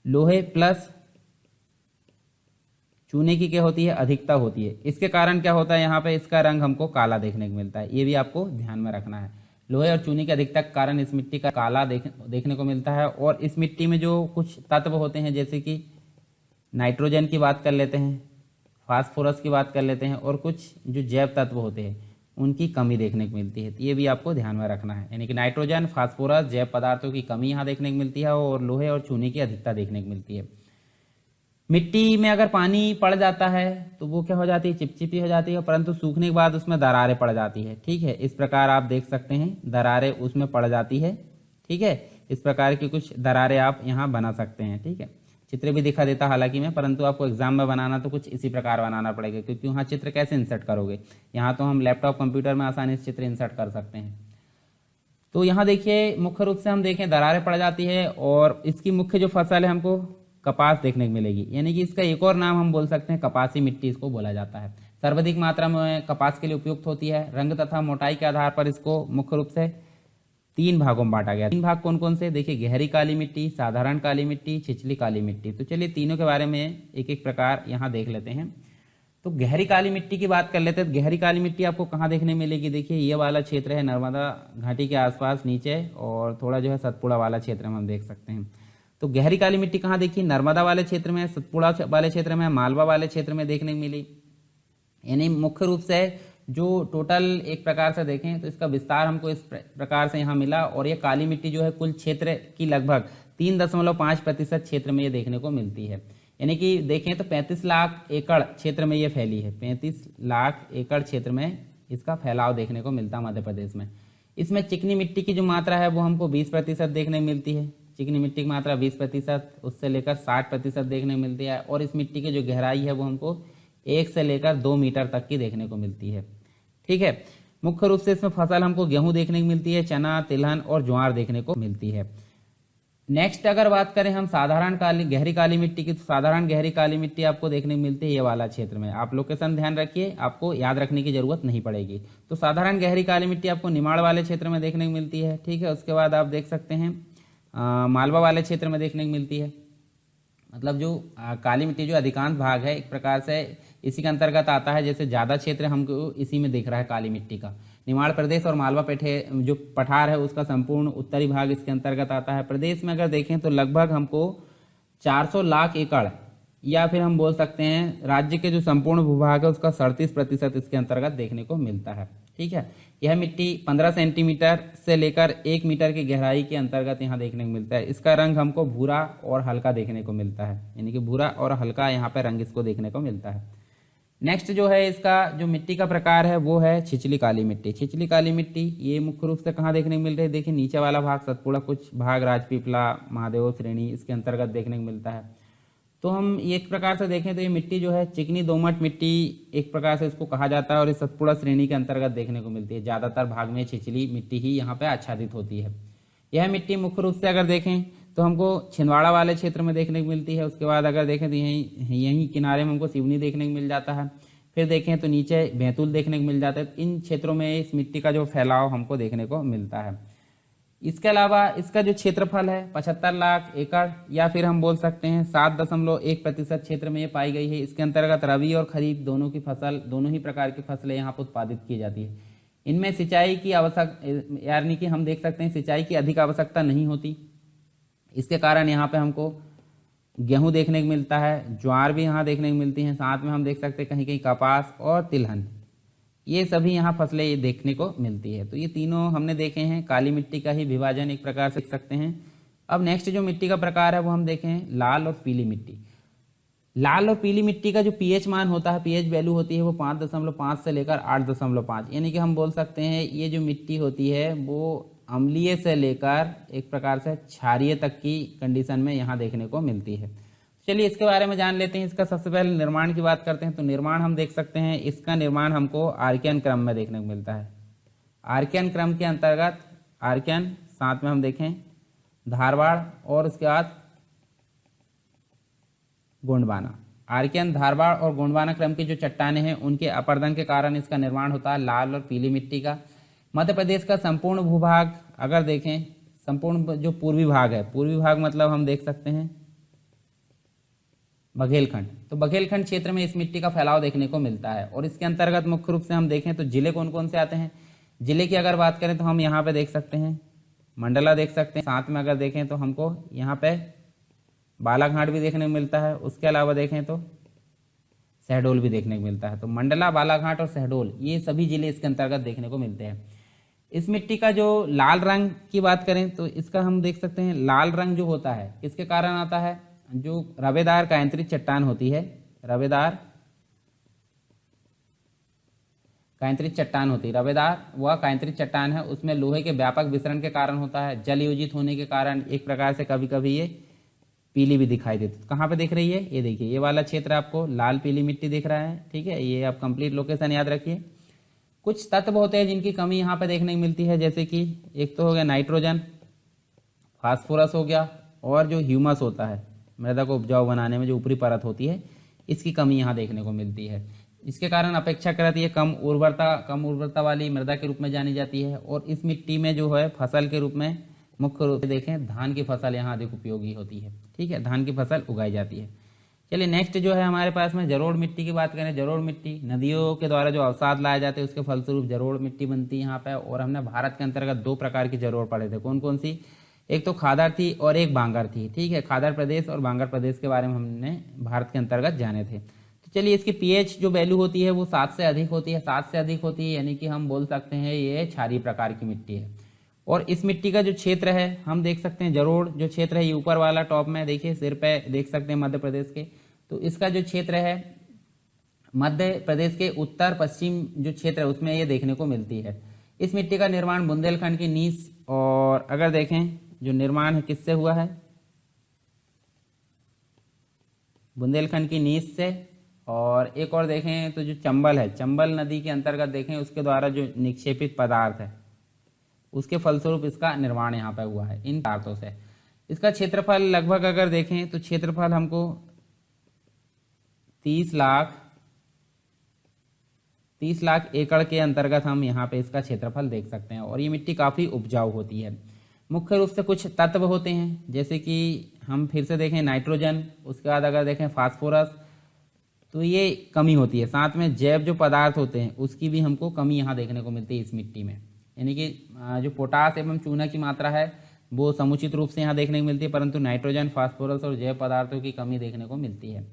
लोहे प्लस चूने की क्या होती है? अधिकता होती है। इसके कारण क्या होता है, यहाँ पे इसका रंग हमको काला देखने को मिलता है, ये भी आपको ध्यान में रखना है। लोहे और चूने की अधिकता के कारण इस मिट्टी का काला देखने को मिलता है। और इस मिट्टी में जो कुछ तत्व होते हैं, जैसे कि नाइट्रोजन की बात कर लेते हैं, फास्फोरस की बात कर लेते हैं, और कुछ जो जैव तत्व होते हैं उनकी कमी देखने को मिलती है। तो ये भी आपको ध्यान में रखना है, यानी कि नाइट्रोजन, फास्फोरस, जैव पदार्थों की कमी यहाँ देखने को मिलती है, और लोहे और चूने की अधिकता देखने को मिलती है। मिट्टी में अगर पानी पड़ जाता है तो वो क्या हो जाती है, चिपचिपी हो जाती है, परंतु सूखने के बाद उसमें दरारें पड़ जाती है। ठीक है, इस प्रकार आप देख सकते हैं दरारें उसमें पड़ जाती है। ठीक है, इस प्रकार की कुछ दरारें आप यहाँ बना सकते हैं। ठीक है, चित्र भी दिखा देता हालांकि मैं, परंतु आपको एग्जाम में बनाना तो कुछ इसी प्रकार बनाना पड़ेगा, क्योंकि वहाँ चित्र कैसे इंसर्ट करोगे, यहाँ तो हम लैपटॉप कंप्यूटर में आसानी से चित्र इंसर्ट कर सकते हैं। तो यहाँ देखिए मुख्य रूप से हम देखें दरारें पड़ जाती है, और इसकी मुख्य जो फसल है हमको कपास देखने को मिलेगी, यानी कि इसका एक और नाम हम बोल सकते हैं कपासी मिट्टी इसको बोला जाता है। सर्वाधिक मात्रा में कपास के लिए उपयुक्त होती है। रंग तथा मोटाई के आधार पर इसको मुख्य रूप से 3 भागों में बांटा गया। 3 भाग कौन कौन से, देखिए गहरी काली मिट्टी, साधारण काली मिट्टी, छिछली काली मिट्टी। तो चलिए तीनों के बारे में एक एक प्रकार यहाँ देख लेते हैं। तो गहरी काली मिट्टी की बात कर लेते हैं। तो गहरी काली मिट्टी आपको कहाँ देखने मिलेगी, देखिए ये वाला क्षेत्र है नर्मदा घाटी के आसपास नीचे, और थोड़ा जो है सतपुड़ा वाला क्षेत्र में हम देख सकते हैं। तो गहरी काली मिट्टी कहाँ देखी, नर्मदा वाले क्षेत्र में, सतपुड़ा वाले क्षेत्र में, मालवा वाले क्षेत्र में देखने को मिली। यानी मुख्य रूप से जो टोटल एक प्रकार से देखें तो इसका विस्तार हमको इस प्रकार से यहाँ मिला, और ये काली मिट्टी जो है कुल क्षेत्र की लगभग 3.5% क्षेत्र में ये देखने को मिलती है। यानी कि देखें तो 35 लाख एकड़ क्षेत्र में ये फैली है। 35 लाख एकड़ क्षेत्र में इसका फैलाव देखने को मिलता है मध्य प्रदेश में। इसमें चिकनी मिट्टी की जो मात्रा है वो हमको 20% देखने को मिलती है। चिकनी मिट्टी की मात्रा 20%, उससे लेकर 60% देखने को मिलती है। और इस मिट्टी की जो गहराई है वो हमको 1 से लेकर 2 मीटर तक की देखने को मिलती है। ठीक है, मुख्य रूप से इसमें फसल हमको गेहूं देखने को मिलती है, चना, तिलहन और ज्वार देखने को मिलती है। नेक्स्ट अगर बात करें हम साधारण गहरी काली मिट्टी की, तो साधारण गहरी काली मिट्टी आपको देखने को मिलती है ये वाला क्षेत्र में। आप लोकेशन ध्यान रखिए, आपको याद रखने की जरूरत नहीं पड़ेगी। तो साधारण गहरी काली मिट्टी आपको निमाड़ वाले क्षेत्र में देखने को मिलती है। ठीक है, उसके बाद आप देख सकते हैं मालवा वाले क्षेत्र में देखने को मिलती है। मतलब जो काली मिट्टी जो अधिकांश भाग है एक प्रकार से इसी के अंतर्गत आता है। जैसे ज़्यादा क्षेत्र हमको इसी में दिख रहा है काली मिट्टी का। निमाड़ प्रदेश और मालवा पेठे जो पठार है उसका संपूर्ण उत्तरी भाग इसके अंतर्गत आता है। प्रदेश में अगर देखें तो लगभग हमको 400 लाख एकड़, या फिर हम बोल सकते हैं राज्य के जो संपूर्ण भूभाग है उसका 37% इसके अंतर्गत देखने को मिलता है। ठीक है, यह मिट्टी 15 सेंटीमीटर से लेकर 1 मीटर की गहराई के अंतर्गत यहाँ देखने को मिलता है। इसका रंग हमको भूरा और हल्का देखने को मिलता है, यानी कि भूरा और हल्का यहाँ पे रंग इसको देखने को मिलता है। नेक्स्ट जो है इसका जो मिट्टी का प्रकार है वो है छिछली काली मिट्टी। छिछली काली मिट्टी ये मुख्य रूप से कहाँ देखने को मिल रही है, देखिए नीचे वाला भाग सतपुड़ा, कुछ भाग राजपीपला, महादेव श्रेणी इसके अंतर्गत देखने को मिलता है। तो हम एक प्रकार से देखें तो ये मिट्टी जो है चिकनी दोमट मिट्टी एक प्रकार से इसको कहा जाता है, और इस सतपुड़ा श्रेणी के अंतर्गत देखने को मिलती है। ज़्यादातर भाग में छिछली मिट्टी ही यहाँ पे आच्छादित होती है। यह मिट्टी मुख्य रूप से अगर देखें तो हमको छिंदवाड़ा वाले क्षेत्र में देखने को मिलती है। उसके बाद अगर देखें तो यहीं किनारे में हमको सिवनी देखने को मिल जाता है। फिर देखें तो नीचे बैतूल देखने को मिल जाता है। इन क्षेत्रों में इस मिट्टी का जो फैलाव हमको देखने को मिलता है। इसके अलावा इसका जो क्षेत्रफल है 75 लाख एकड़, या फिर हम बोल सकते हैं 7.1% क्षेत्र में ये पाई गई है। इसके अंतर्गत रबी और खरीफ दोनों की फसल, दोनों ही प्रकार की फसलें यहाँ पर उत्पादित की जाती है। इनमें सिंचाई की आवश्यक, यानी कि हम देख सकते हैं सिंचाई की अधिक आवश्यकता नहीं होती। इसके कारण यहाँ पे हमको गेहूं देखने को मिलता है, ज्वार भी यहाँ देखने को मिलती हैं, साथ में हम देख सकते हैं कहीं कहीं कपास और तिलहन, ये सभी यहाँ फसलें ये देखने को मिलती है। तो ये तीनों हमने देखे हैं। काली मिट्टी का ही विभाजन एक प्रकार से देख सकते हैं। अब नेक्स्ट जो मिट्टी का प्रकार है वो हम देखें लाल और पीली मिट्टी। लाल और पीली मिट्टी का जो पीएच मान होता है, पीएच वैल्यू होती है वो 5.5 से लेकर 8.5, यानी कि हम बोल सकते हैं ये जो मिट्टी होती है वो अम्लीय से लेकर एक प्रकार से क्षारीय तक की कंडीशन में यहाँ देखने को मिलती है। चलिए इसके बारे में जान लेते हैं। इसका सबसे पहले निर्माण की बात करते हैं। तो निर्माण हम देख सकते हैं, इसका निर्माण हमको आर्कियन क्रम में देखने को मिलता है। आर्कियन क्रम के अंतर्गत आर्कियन, साथ में हम देखें धारवाड़ और उसके बाद गोंडवाना। आर्कियन, धारवाड़ और गोंडवाना क्रम की जो चट्टानें हैं उनके अपर्दन के कारण इसका निर्माण होता है लाल और पीली मिट्टी का। मध्य प्रदेश का संपूर्ण भूभाग अगर देखें, संपूर्ण जो पूर्वी भाग है, पूर्वी भाग मतलब हम देख सकते हैं बघेलखंड। तो बघेलखंड क्षेत्र में इस मिट्टी का फैलाव देखने को मिलता है। और इसके अंतर्गत मुख्य रूप से हम देखें तो जिले कौन कौन से आते हैं। जिले की अगर बात करें तो हम यहाँ पे देख सकते हैं मंडला देख सकते हैं, साथ में अगर देखें तो हमको यहाँ पे बालाघाट भी देखने को मिलता है। उसके अलावा देखें तो शहडोल भी देखने को मिलता है। तो मंडला, बालाघाट और शहडोल ये सभी जिले इसके अंतर्गत देखने को मिलते हैं। इस मिट्टी का जो लाल रंग की बात करें तो इसका हम देख सकते हैं लाल रंग जो होता है किसके कारण आता है, जो रवेदार कायंत्रित चट्टान होती है, रवेदार कायंत्रित चट्टान होती है, रवेदार वह कायंत्रित चट्टान है, उसमें लोहे के व्यापक विसरण के कारण होता है, जल योजित होने के कारण एक प्रकार से कभी कभी ये पीली भी दिखाई देती है। तो कहाँ पे दिख रही है, ये देखिए ये वाला क्षेत्र आपको लाल पीली मिट्टी दिख रहा है, ठीक है। ये आप कंप्लीट लोकेशन याद रखिए। कुछ तत्व होते हैं जिनकी कमी यहाँ पे देखने को मिलती है, जैसे कि एक तो हो गया नाइट्रोजन, फास्फोरस हो गया, और जो ह्यूमस होता है मृदा को उपजाऊ बनाने में जो ऊपरी परत होती है, इसकी कमी यहाँ देखने को मिलती है। इसके कारण अपेक्षाकृत ये कम उर्वरता वाली मृदा के रूप में जानी जाती है। और इस मिट्टी में जो है फसल के रूप में मुख्य रूप से देखें धान की फसल यहाँ अधिक उपयोगी होती है, ठीक है, धान की फसल उगाई जाती है। चलिए नेक्स्ट जो है हमारे पास में जलोढ़ मिट्टी की बात करें। जलोढ़ मिट्टी नदियों के द्वारा जो अवसाद लाए जाते हैं उसके फलस्वरूप जलोढ़ मिट्टी बनती है यहाँ पे। और हमने भारत के अंतर्गत 2 प्रकार की जलोढ़ पढ़े थे, कौन कौन सी, एक तो खादर थी और एक बांगर थी, ठीक है। खादर प्रदेश और बांगर प्रदेश के बारे में हमने भारत के अंतर्गत जाने थे। तो चलिए इसकी पीएच जो वैल्यू होती है वो 7 से अधिक होती है, 7 से अधिक होती है, यानी कि हम बोल सकते हैं ये क्षारीय प्रकार की मिट्टी है। और इस मिट्टी का जो क्षेत्र है हम देख सकते हैं, जलोढ़ जो क्षेत्र है ये ऊपर वाला टॉप में देखिए सिर पे देख सकते हैं मध्य प्रदेश के। तो इसका जो क्षेत्र है मध्य प्रदेश के उत्तर पश्चिम जो क्षेत्र है उसमें ये देखने को मिलती है। इस मिट्टी का निर्माण बुंदेलखंड की नीस, और अगर देखें जो निर्माण है किससे हुआ है, बुंदेलखंड की नीस से। और एक और देखें तो जो चंबल है, चंबल नदी के अंतर्गत देखें उसके द्वारा जो निक्षेपित पदार्थ है उसके फलस्वरूप इसका निर्माण यहाँ पर हुआ है इन पदार्थों से। इसका क्षेत्रफल लगभग अगर देखें तो क्षेत्रफल हमको 30 लाख एकड़ के अंतर्गत हम यहाँ पे इसका क्षेत्रफल देख सकते हैं। और ये मिट्टी काफ़ी उपजाऊ होती है। मुख्य रूप से कुछ तत्व होते हैं, जैसे कि हम फिर से देखें नाइट्रोजन, उसके बाद अगर देखें फास्फोरस, तो ये कमी होती है। साथ में जैव जो पदार्थ होते हैं उसकी भी हमको कमी यहाँ देखने को मिलती है इस मिट्टी में, यानी कि जो पोटास एवं चूना की मात्रा है वो समुचित रूप से यहाँ देखने को मिलती है, परंतु नाइट्रोजन, फास्फोरस और जैव पदार्थों की कमी देखने को मिलती है।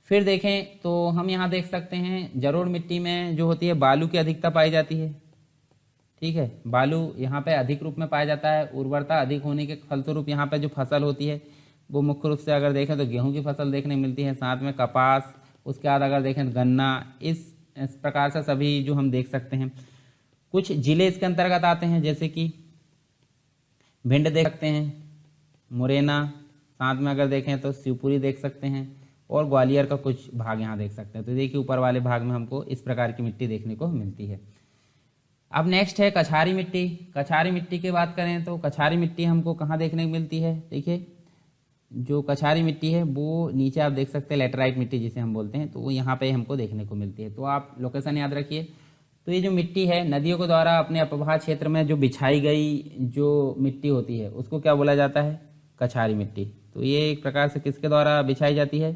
फिर देखें तो हम यहाँ देख सकते हैं जलोढ़ मिट्टी में जो होती है बालू की अधिकता पाई जाती है, ठीक है। बालू यहाँ पे अधिक रूप में पाया जाता है। उर्वरता अधिक होने के फलस्वरूप यहाँ पे जो फसल होती है वो मुख्य रूप से अगर देखें तो गेहूं की फसल देखने मिलती है, साथ में कपास, उसके बाद अगर देखें गन्ना, इस प्रकार से सभी जो हम देख सकते हैं। कुछ जिले इसके अंतर्गत आते हैं, जैसे कि भिंड देख सकते हैं, मुरैना, साथ में अगर देखें तो शिवपुरी देख सकते हैं, और ग्वालियर का कुछ भाग यहाँ देख सकते हैं। तो देखिए ऊपर वाले भाग में हमको इस प्रकार की मिट्टी देखने को मिलती है। अब नेक्स्ट है कछारी मिट्टी। कछारी मिट्टी की बात करें तो कछारी मिट्टी हमको कहाँ देखने को मिलती है, देखिए जो कछारी मिट्टी है वो नीचे आप देख सकते हैं लेटराइट मिट्टी जिसे हम बोलते हैं, तो वो यहाँ पे हमको देखने को मिलती है। तो आप लोकेशन याद रखिए। तो ये जो मिट्टी है नदियों के द्वारा अपने अपवाह क्षेत्र में जो बिछाई गई जो मिट्टी होती है उसको क्या बोला जाता है, कछारी मिट्टी। तो ये एक प्रकार से किसके द्वारा बिछाई जाती है,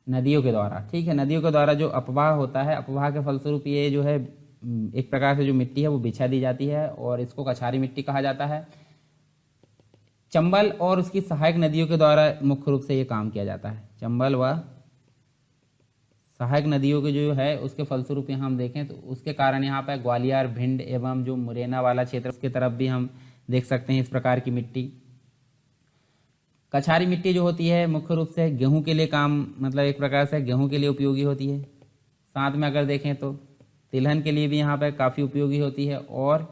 नदियों के द्वारा, ठीक है। नदियों के द्वारा जो अपवाह होता है, अपवाह के फलस्वरूप ये जो है एक प्रकार से जो मिट्टी है वो बिछा दी जाती है, और इसको कछारी मिट्टी कहा जाता है। चंबल और उसकी सहायक नदियों के द्वारा मुख्य रूप से ये काम किया जाता है। चंबल व सहायक नदियों के जो है उसके फलस्वरूप यहाँ हम देखें तो उसके कारण यहाँ पर ग्वालियर, भिंड एवं जो मुरैना वाला क्षेत्र उसके तरफ भी हम देख सकते हैं इस प्रकार की मिट्टी। कछारी मिट्टी जो होती है मुख्य रूप से गेहूं के लिए काम, मतलब एक प्रकार से गेहूं के लिए उपयोगी होती है। साथ में अगर देखें तो तिलहन के लिए भी यहाँ पर काफ़ी उपयोगी होती है, और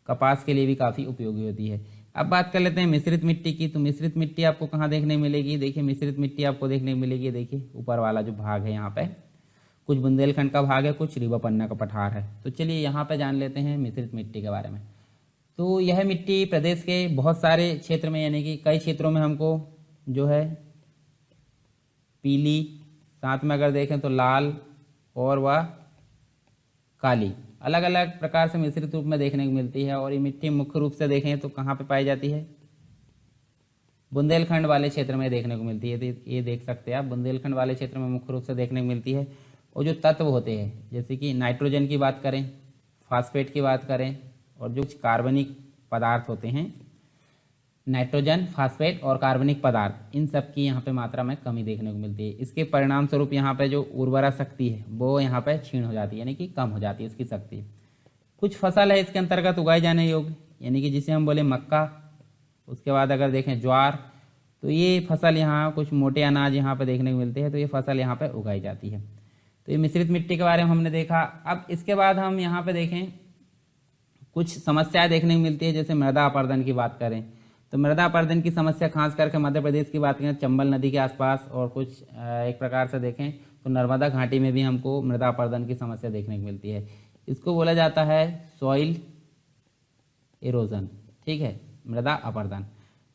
कपास के लिए भी काफ़ी उपयोगी होती है। अब बात कर लेते हैं मिश्रित मिट्टी की। तो मिश्रित मिट्टी आपको कहाँ देखने मिलेगी, देखिए मिश्रित मिट्टी आपको देखने मिलेगी, देखिए ऊपर वाला जो भाग है यहाँ पे कुछ बुंदेलखंड का भाग है, कुछ रीवा पन्ना का पठार है। तो चलिए यहाँ पे जान लेते हैं मिश्रित मिट्टी के बारे में। तो यह मिट्टी प्रदेश के बहुत सारे क्षेत्र में, यानी कि कई क्षेत्रों में हमको जो है पीली, साथ में अगर देखें तो लाल और वह काली, अलग अलग प्रकार से मिश्रित रूप में देखने को मिलती है। और ये मिट्टी मुख्य रूप से देखें तो कहाँ पे पाई जाती है, बुंदेलखंड वाले क्षेत्र में देखने को मिलती है। ये देख सकते हैं आप, बुंदेलखंड वाले क्षेत्र में मुख्य रूप से देखने को मिलती है। और जो तत्व होते हैं जैसे कि नाइट्रोजन की बात करें, फास्फेट की बात करें, और जो कार्बनिक पदार्थ होते हैं, नाइट्रोजन, फास्फेट और कार्बनिक पदार्थ, इन सब की यहाँ पे मात्रा में कमी देखने को मिलती है। इसके परिणाम स्वरूप यहाँ पे जो उर्वरा शक्ति है वो यहाँ पे क्षीण हो जाती है, यानी कि कम हो जाती है इसकी शक्ति। कुछ फसल है इसके अंतर्गत उगाए जाने योग्य, यानी कि जिसे हम बोले मक्का, उसके बाद अगर देखें ज्वार, तो ये फसल यहाँ कुछ मोटे अनाज यहाँ पे देखने को मिलते हैं, तो ये फसल यहाँ पे उगाई जाती है। तो ये मिश्रित मिट्टी के बारे में हमने देखा। अब इसके बाद हम यहाँ पे देखें कुछ समस्याएं देखने को मिलती है, जैसे मृदा अपरदन की बात करें तो मृदा अपरदन की समस्या खास करके मध्य प्रदेश की बात करें चंबल नदी के आसपास, और कुछ एक प्रकार से देखें तो नर्मदा घाटी में भी हमको मृदा अपरदन की समस्या देखने को मिलती है। इसको बोला जाता है सॉइल इरोजन, ठीक है, मृदा अपरदन।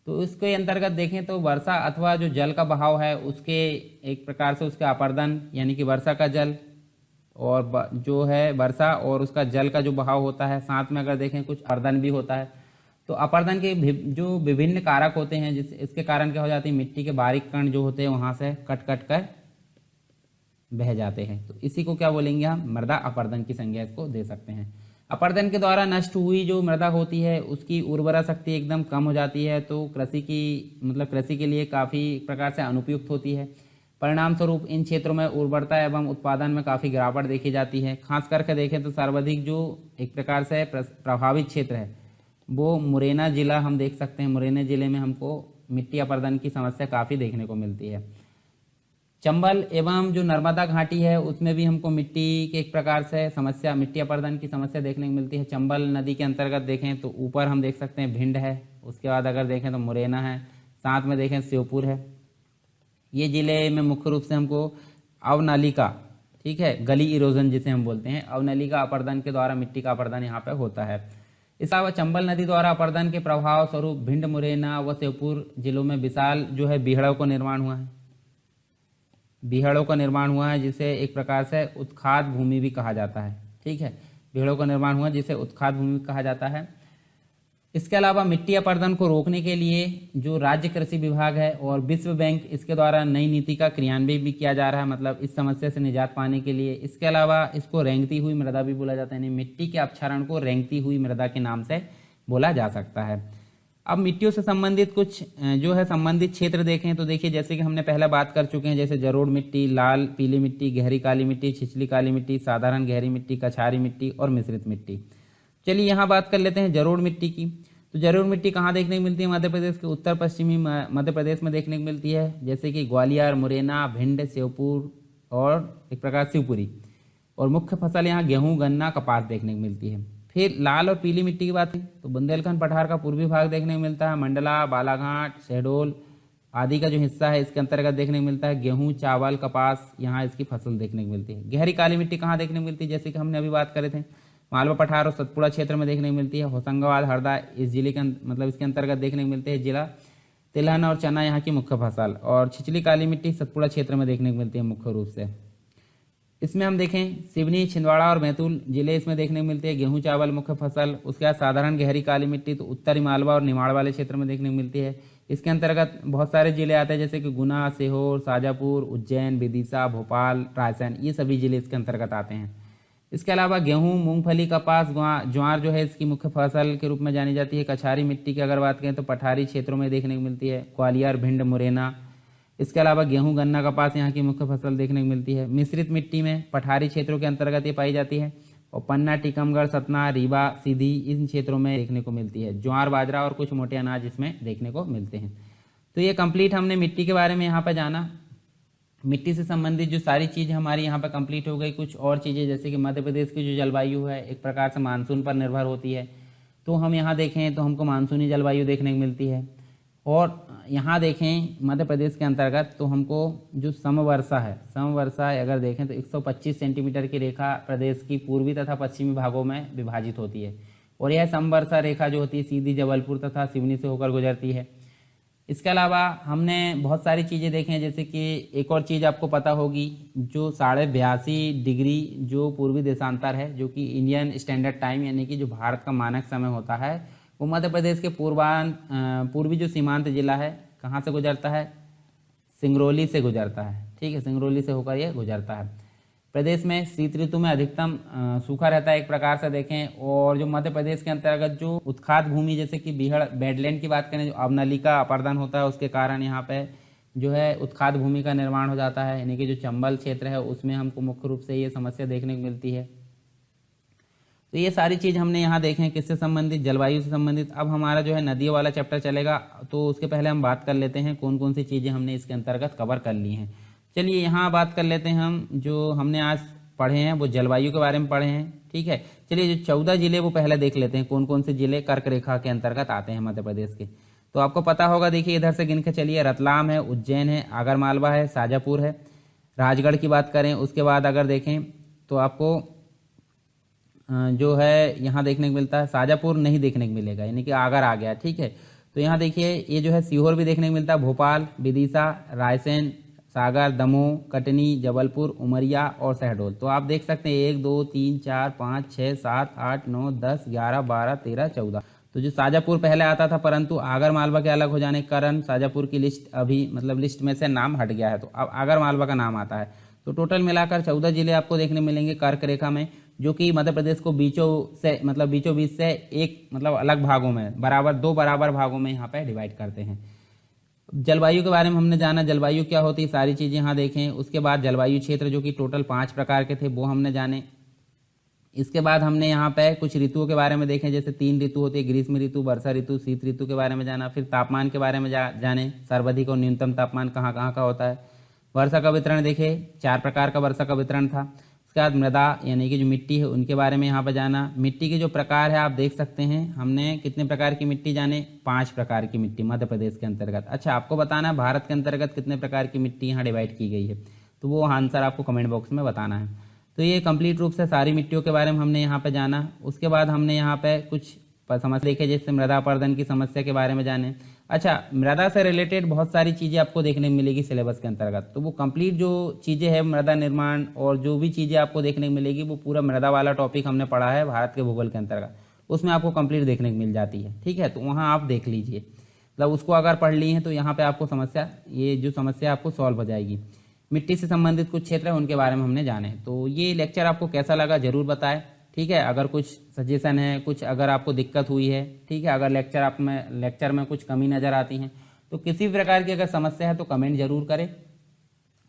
तो इसके अंतर्गत देखें तो वर्षा अथवा जो जल का बहाव है उसके एक प्रकार से उसके अपरदन, यानी कि वर्षा का जल और जो है वर्षा और उसका जल का जो बहाव होता है, साथ में अगर देखें कुछ अपरदन भी होता है। तो अपरदन के जो विभिन्न कारक होते हैं, जिस इसके कारण क्या हो जाती है, मिट्टी के बारीक कण जो होते हैं वहां से कट कट कर बह जाते हैं। तो इसी को क्या बोलेंगे हम, मृदा अपरदन की संज्ञा इसको दे सकते हैं। अपरदन के द्वारा नष्ट हुई जो मृदा होती है उसकी उर्वरा शक्ति एकदम कम हो जाती है, तो कृषि के लिए काफ़ी प्रकार से अनुपयुक्त होती है। परिणाम स्वरूप इन क्षेत्रों में उर्वरता एवं उत्पादन में काफ़ी गिरावट देखी जाती है। खास करके देखें तो सर्वाधिक जो एक प्रकार से प्रभावित क्षेत्र है वो मुरैना जिला हम देख सकते हैं। मुरैना जिले में हमको मिट्टी अपरदन की समस्या काफ़ी देखने को मिलती है। चंबल एवं जो नर्मदा घाटी है उसमें भी हमको मिट्टी के एक प्रकार से समस्या, मिट्टी अपरदन की समस्या देखने को मिलती है। चंबल नदी के अंतर्गत देखें तो ऊपर हम देख सकते हैं भिंड है, उसके बाद अगर देखें तो मुरैना है, साथ में देखें श्योपुर है। ये जिले में मुख्य रूप से हमको अवनलिका, ठीक है, गली इरोजन जिसे हम बोलते हैं, अवनलिका अपरदन के द्वारा मिट्टी का अपरदन यहाँ पे होता है। इसके अलावा चंबल नदी द्वारा अपरदन के प्रभाव स्वरूप भिंड, मुरैना व श्योपुर जिलों में विशाल जो है बीहड़ों का निर्माण हुआ है। बीहड़ों का निर्माण हुआ है जिसे एक प्रकार से उत्खाद भूमि भी कहा जाता है, ठीक है, बीहड़ों का निर्माण हुआ जिसे उत्खाद भूमि कहा जाता है। इसके अलावा मिट्टी अपरदन को रोकने के लिए जो राज्य कृषि विभाग है और विश्व बैंक इसके द्वारा नई नीति का क्रियान्वयन भी किया जा रहा है, मतलब इस समस्या से निजात पाने के लिए। इसके अलावा इसको रेंगती हुई मृदा भी बोला जाता है, यानी मिट्टी के अपक्षरण को रेंगती हुई मृदा के नाम से बोला जा सकता है। अब मिट्टियों से संबंधित कुछ जो है संबंधित क्षेत्र देखें तो देखिए, जैसे कि हमने पहले बात कर चुके हैं, जैसे जलोढ़ मिट्टी, लाल पीली मिट्टी, गहरी काली मिट्टी, छिछली काली मिट्टी, साधारण गहरी मिट्टी, कछारी मिट्टी और मिश्रित मिट्टी। चलिए यहाँ बात कर लेते हैं जलोढ़ मिट्टी की। तो जलोढ़ मिट्टी कहाँ देखने को मिलती है, मध्य प्रदेश के उत्तर पश्चिमी मध्य प्रदेश में देखने को मिलती है, जैसे कि ग्वालियर, मुरैना, भिंड, श्योपुर और एक प्रकार शिवपुरी। और मुख्य फसल यहाँ गेहूँ, गन्ना, कपास देखने को मिलती है। फिर लाल और पीली मिट्टी की बात करें तो बुंदेलखंड पठार का पूर्वी भाग देखने को मिलता है, मंडला, बालाघाट, शहडोल आदि का जो हिस्सा है इसके अंतर्गत देखने को मिलता है। गेहूं, चावल, कपास यहाँ इसकी फसल देखने को मिलती है। गहरी काली मिट्टी कहाँ देखने को मिलती है, जैसे कि हमने अभी बात करे थे, मालवा पठार और सतपुड़ा क्षेत्र में देखने को मिलती है। होशंगाबाद, हरदा इस जिले के इसके अंतर्गत देखने को मिलते हैं। जिला तिलहन और चना यहाँ की मुख्य फसल। और छिछली काली मिट्टी सतपुड़ा क्षेत्र में देखने को मिलती है मुख्य रूप से। इसमें हम देखें सिवनी, छिंदवाड़ा और बैतूल जिले इसमें देखने को मिलते हैं। गेहूं, चावल मुख्य फसल। उसके बाद साधारण गहरी काली मिट्टी तो उत्तरी मालवा और निमाड़ वाले क्षेत्र में देखने को मिलती है। इसके अंतर्गत बहुत सारे जिले आते हैं, जैसे कि गुना, सीहोर, शाजापुर, उज्जैन, विदिशा, भोपाल, रायसेन, ये सभी जिले इसके अंतर्गत आते हैं। इसके अलावा गेहूं, मूंगफली, कपास, ज्वार जो है इसकी मुख्य फसल के रूप में जानी जाती है। कछारी मिट्टी की अगर बात करें तो पठारी क्षेत्रों में देखने को मिलती है, ग्वालियर, भिंड, मुरैना। इसके अलावा गेहूं, गन्ना, कपास यहाँ की मुख्य फसल देखने को मिलती है। मिश्रित मिट्टी में पठारी क्षेत्रों के अंतर्गत ये पाई जाती है और पन्ना, टीकमगढ़, सतना, रीवा, सीधी इन क्षेत्रों में देखने को मिलती है। ज्वार, बाजरा और कुछ मोटे अनाज इसमें देखने को मिलते हैं। तो ये कंप्लीट हमने मिट्टी के बारे में यहाँ पर जाना। मिट्टी से संबंधित जो सारी चीज़ हमारी यहाँ पर कंप्लीट हो गई। कुछ और चीज़ें जैसे कि मध्य प्रदेश की जो जलवायु है एक प्रकार से मानसून पर निर्भर होती है, तो हम यहाँ देखें तो हमको मानसूनी जलवायु देखने को मिलती है। और यहाँ देखें मध्य प्रदेश के अंतर्गत तो हमको जो समवर्षा है अगर देखें तो 125 सेंटीमीटर की रेखा प्रदेश की पूर्वी तथा पश्चिमी भागों में विभाजित होती है। और यह समवर्षा रेखा जो होती है सीधी जबलपुर तथा सिवनी से होकर गुजरती है। इसके अलावा हमने बहुत सारी चीज़ें देखी हैं, जैसे कि एक और चीज़ आपको पता होगी, जो 82.5 डिग्री जो पूर्वी देशांतर है, जो कि इंडियन स्टैंडर्ड टाइम यानी कि जो भारत का मानक समय होता है, वो मध्य प्रदेश के पूर्वी जो सीमांत जिला है कहाँ से गुजरता है, सिंगरौली से गुजरता है। ठीक है, सिंगरौली से होकर ये गुजरता है। प्रदेश में शीत ऋतु में अधिकतम सूखा रहता है एक प्रकार से देखें। और जो मध्य प्रदेश के अंतर्गत जो उत्खाद भूमि जैसे कि बीहड़, बेडलैंड की बात करें, जो अवनलिका अपरदन होता है उसके कारण यहाँ पे जो है उत्खाद भूमि का निर्माण हो जाता है, यानी कि जो चंबल क्षेत्र है उसमें हमको मुख्य रूप से ये समस्या देखने को मिलती है। तो ये सारी चीज़ हमने यहाँ देखे हैं किससे संबंधित, जलवायु से संबंधित। अब हमारा जो है नदियों वाला चैप्टर चलेगा, तो उसके पहले हम बात कर लेते हैं कौन कौन सी चीज़ें हमने इसके अंतर्गत कवर कर ली हैं। चलिए यहाँ बात कर लेते हैं हम, जो हमने आज पढ़े हैं वो जलवायु के बारे में पढ़े हैं, ठीक है। चलिए जो 14 जिले वो पहले देख लेते हैं कौन कौन से जिले कर्क रेखा के अंतर्गत आते हैं मध्य प्रदेश के। तो आपको पता होगा, देखिए इधर से गिन के चलिए, रतलाम है, उज्जैन है, आगरमालवा है, शाजापुर है, राजगढ़ की बात करें। उसके बाद अगर देखें तो आपको जो है यहाँ देखने को मिलता है, शाजापुर नहीं देखने को मिलेगा, यानी कि आगर आ गया, ठीक है। तो यहाँ देखिए ये जो है सीहोर भी देखने को मिलता है, भोपाल, विदिशा, रायसेन, सागर, दमोह, कटनी, जबलपुर, उमरिया और शहडोल। तो आप देख सकते हैं 1 2 3 4 5 6 7 8 9 10 11 12 13 14। तो जो शाजापुर पहले आता था, परंतु आगर मालवा के अलग हो जाने के कारण शाजापुर की लिस्ट अभी मतलब लिस्ट में से नाम हट गया है, तो अब आगर मालवा का नाम आता है। तो टोटल मिलाकर 14 जिले आपको देखने मिलेंगे कर्क रेखा में, जो कि मध्य प्रदेश को बीचों बीच से एक मतलब अलग भागों में दो बराबर भागों में यहाँ पे डिवाइड करते हैं। जलवायु के बारे में हमने जाना, जलवायु क्या होती है, सारी चीज़ें यहाँ देखें। उसके बाद जलवायु क्षेत्र जो कि टोटल 5 प्रकार के थे वो हमने जाने। इसके बाद हमने यहाँ पे कुछ ऋतुओं के बारे में देखें, जैसे 3 ऋतु होती है, ग्रीष्म ऋतु, वर्षा ऋतु, शीत ऋतु के बारे में जाना। फिर तापमान के बारे में जाने, सर्वाधिक और न्यूनतम तापमान कहाँ कहाँ का होता है। वर्षा का वितरण देखे, 4 प्रकार का वर्षा का वितरण था। उसके बाद मृदा यानी कि जो मिट्टी है उनके बारे में यहाँ पर जाना। मिट्टी के जो प्रकार है आप देख सकते हैं, हमने कितने प्रकार की मिट्टी जाने, 5 प्रकार की मिट्टी मध्य प्रदेश के अंतर्गत। अच्छा, आपको बताना है भारत के अंतर्गत कितने प्रकार की मिट्टी यहाँ डिवाइड की गई है, तो वो आंसर आपको कमेंट बॉक्स में बताना है। तो ये कंप्लीट रूप से सारी मिट्टियों के बारे में हमने यहाँ पे जाना। उसके बाद हमने यहाँ पे कुछ समस्या देखे, जैसे मृदा अपर्दन की समस्या के बारे में जाने। अच्छा, मृदा से रिलेटेड बहुत सारी चीज़ें आपको देखने को मिलेगी सिलेबस के अंतर्गत, तो वो कंप्लीट जो चीज़ें हैं मृदा निर्माण और जो भी चीज़ें आपको देखने को मिलेगी वो पूरा मृदा वाला टॉपिक हमने पढ़ा है भारत के भूगोल के अंतर्गत, उसमें आपको कंप्लीट देखने को मिल जाती है, ठीक है। तो वहाँ आप देख लीजिए, मतलब उसको अगर पढ़ ली है तो यहाँ पर आपको ये जो समस्या आपको सॉल्व हो जाएगी। मिट्टी से संबंधित कुछ क्षेत्र है उनके बारे में हमने जाने। तो ये लेक्चर आपको कैसा लगा ज़रूर बताएं, ठीक है। अगर कुछ सजेशन है, कुछ अगर आपको दिक्कत हुई है, ठीक है, अगर लेक्चर में कुछ कमी नज़र आती है, तो किसी भी प्रकार की अगर समस्या है तो कमेंट जरूर करें।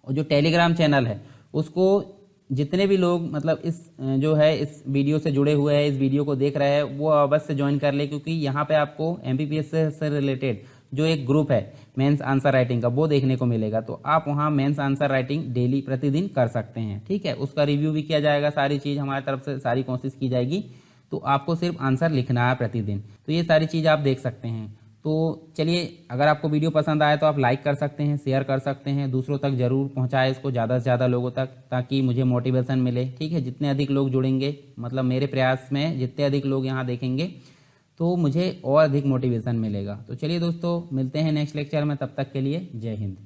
और जो टेलीग्राम चैनल है उसको जितने भी लोग मतलब इस वीडियो से जुड़े हुए हैं, इस वीडियो को देख रहे हैं, वो अवश्य ज्वाइन कर ले, क्योंकि यहाँ पे आपको MPPS से रिलेटेड जो एक ग्रुप है मेंस आंसर राइटिंग का वो देखने को मिलेगा। तो आप वहाँ मेंस आंसर राइटिंग डेली प्रतिदिन कर सकते हैं, ठीक है। उसका रिव्यू भी किया जाएगा, सारी चीज़ हमारी तरफ से सारी कोशिश की जाएगी। तो आपको सिर्फ आंसर लिखना है प्रतिदिन, तो ये सारी चीज़ आप देख सकते हैं। तो चलिए, अगर आपको वीडियो पसंद आए तो आप लाइक कर सकते हैं, शेयर कर सकते हैं, दूसरों तक जरूर पहुंचाएं इसको, ज़्यादा से ज़्यादा लोगों तक, ताकि मुझे मोटिवेशन मिले, ठीक है। जितने अधिक लोग जुड़ेंगे, मतलब मेरे प्रयास में जितने अधिक लोग यहाँ देखेंगे तो मुझे और अधिक मोटिवेशन मिलेगा। तो चलिए दोस्तों, मिलते हैं नेक्स्ट लेक्चर में, तब तक के लिए जय हिंद।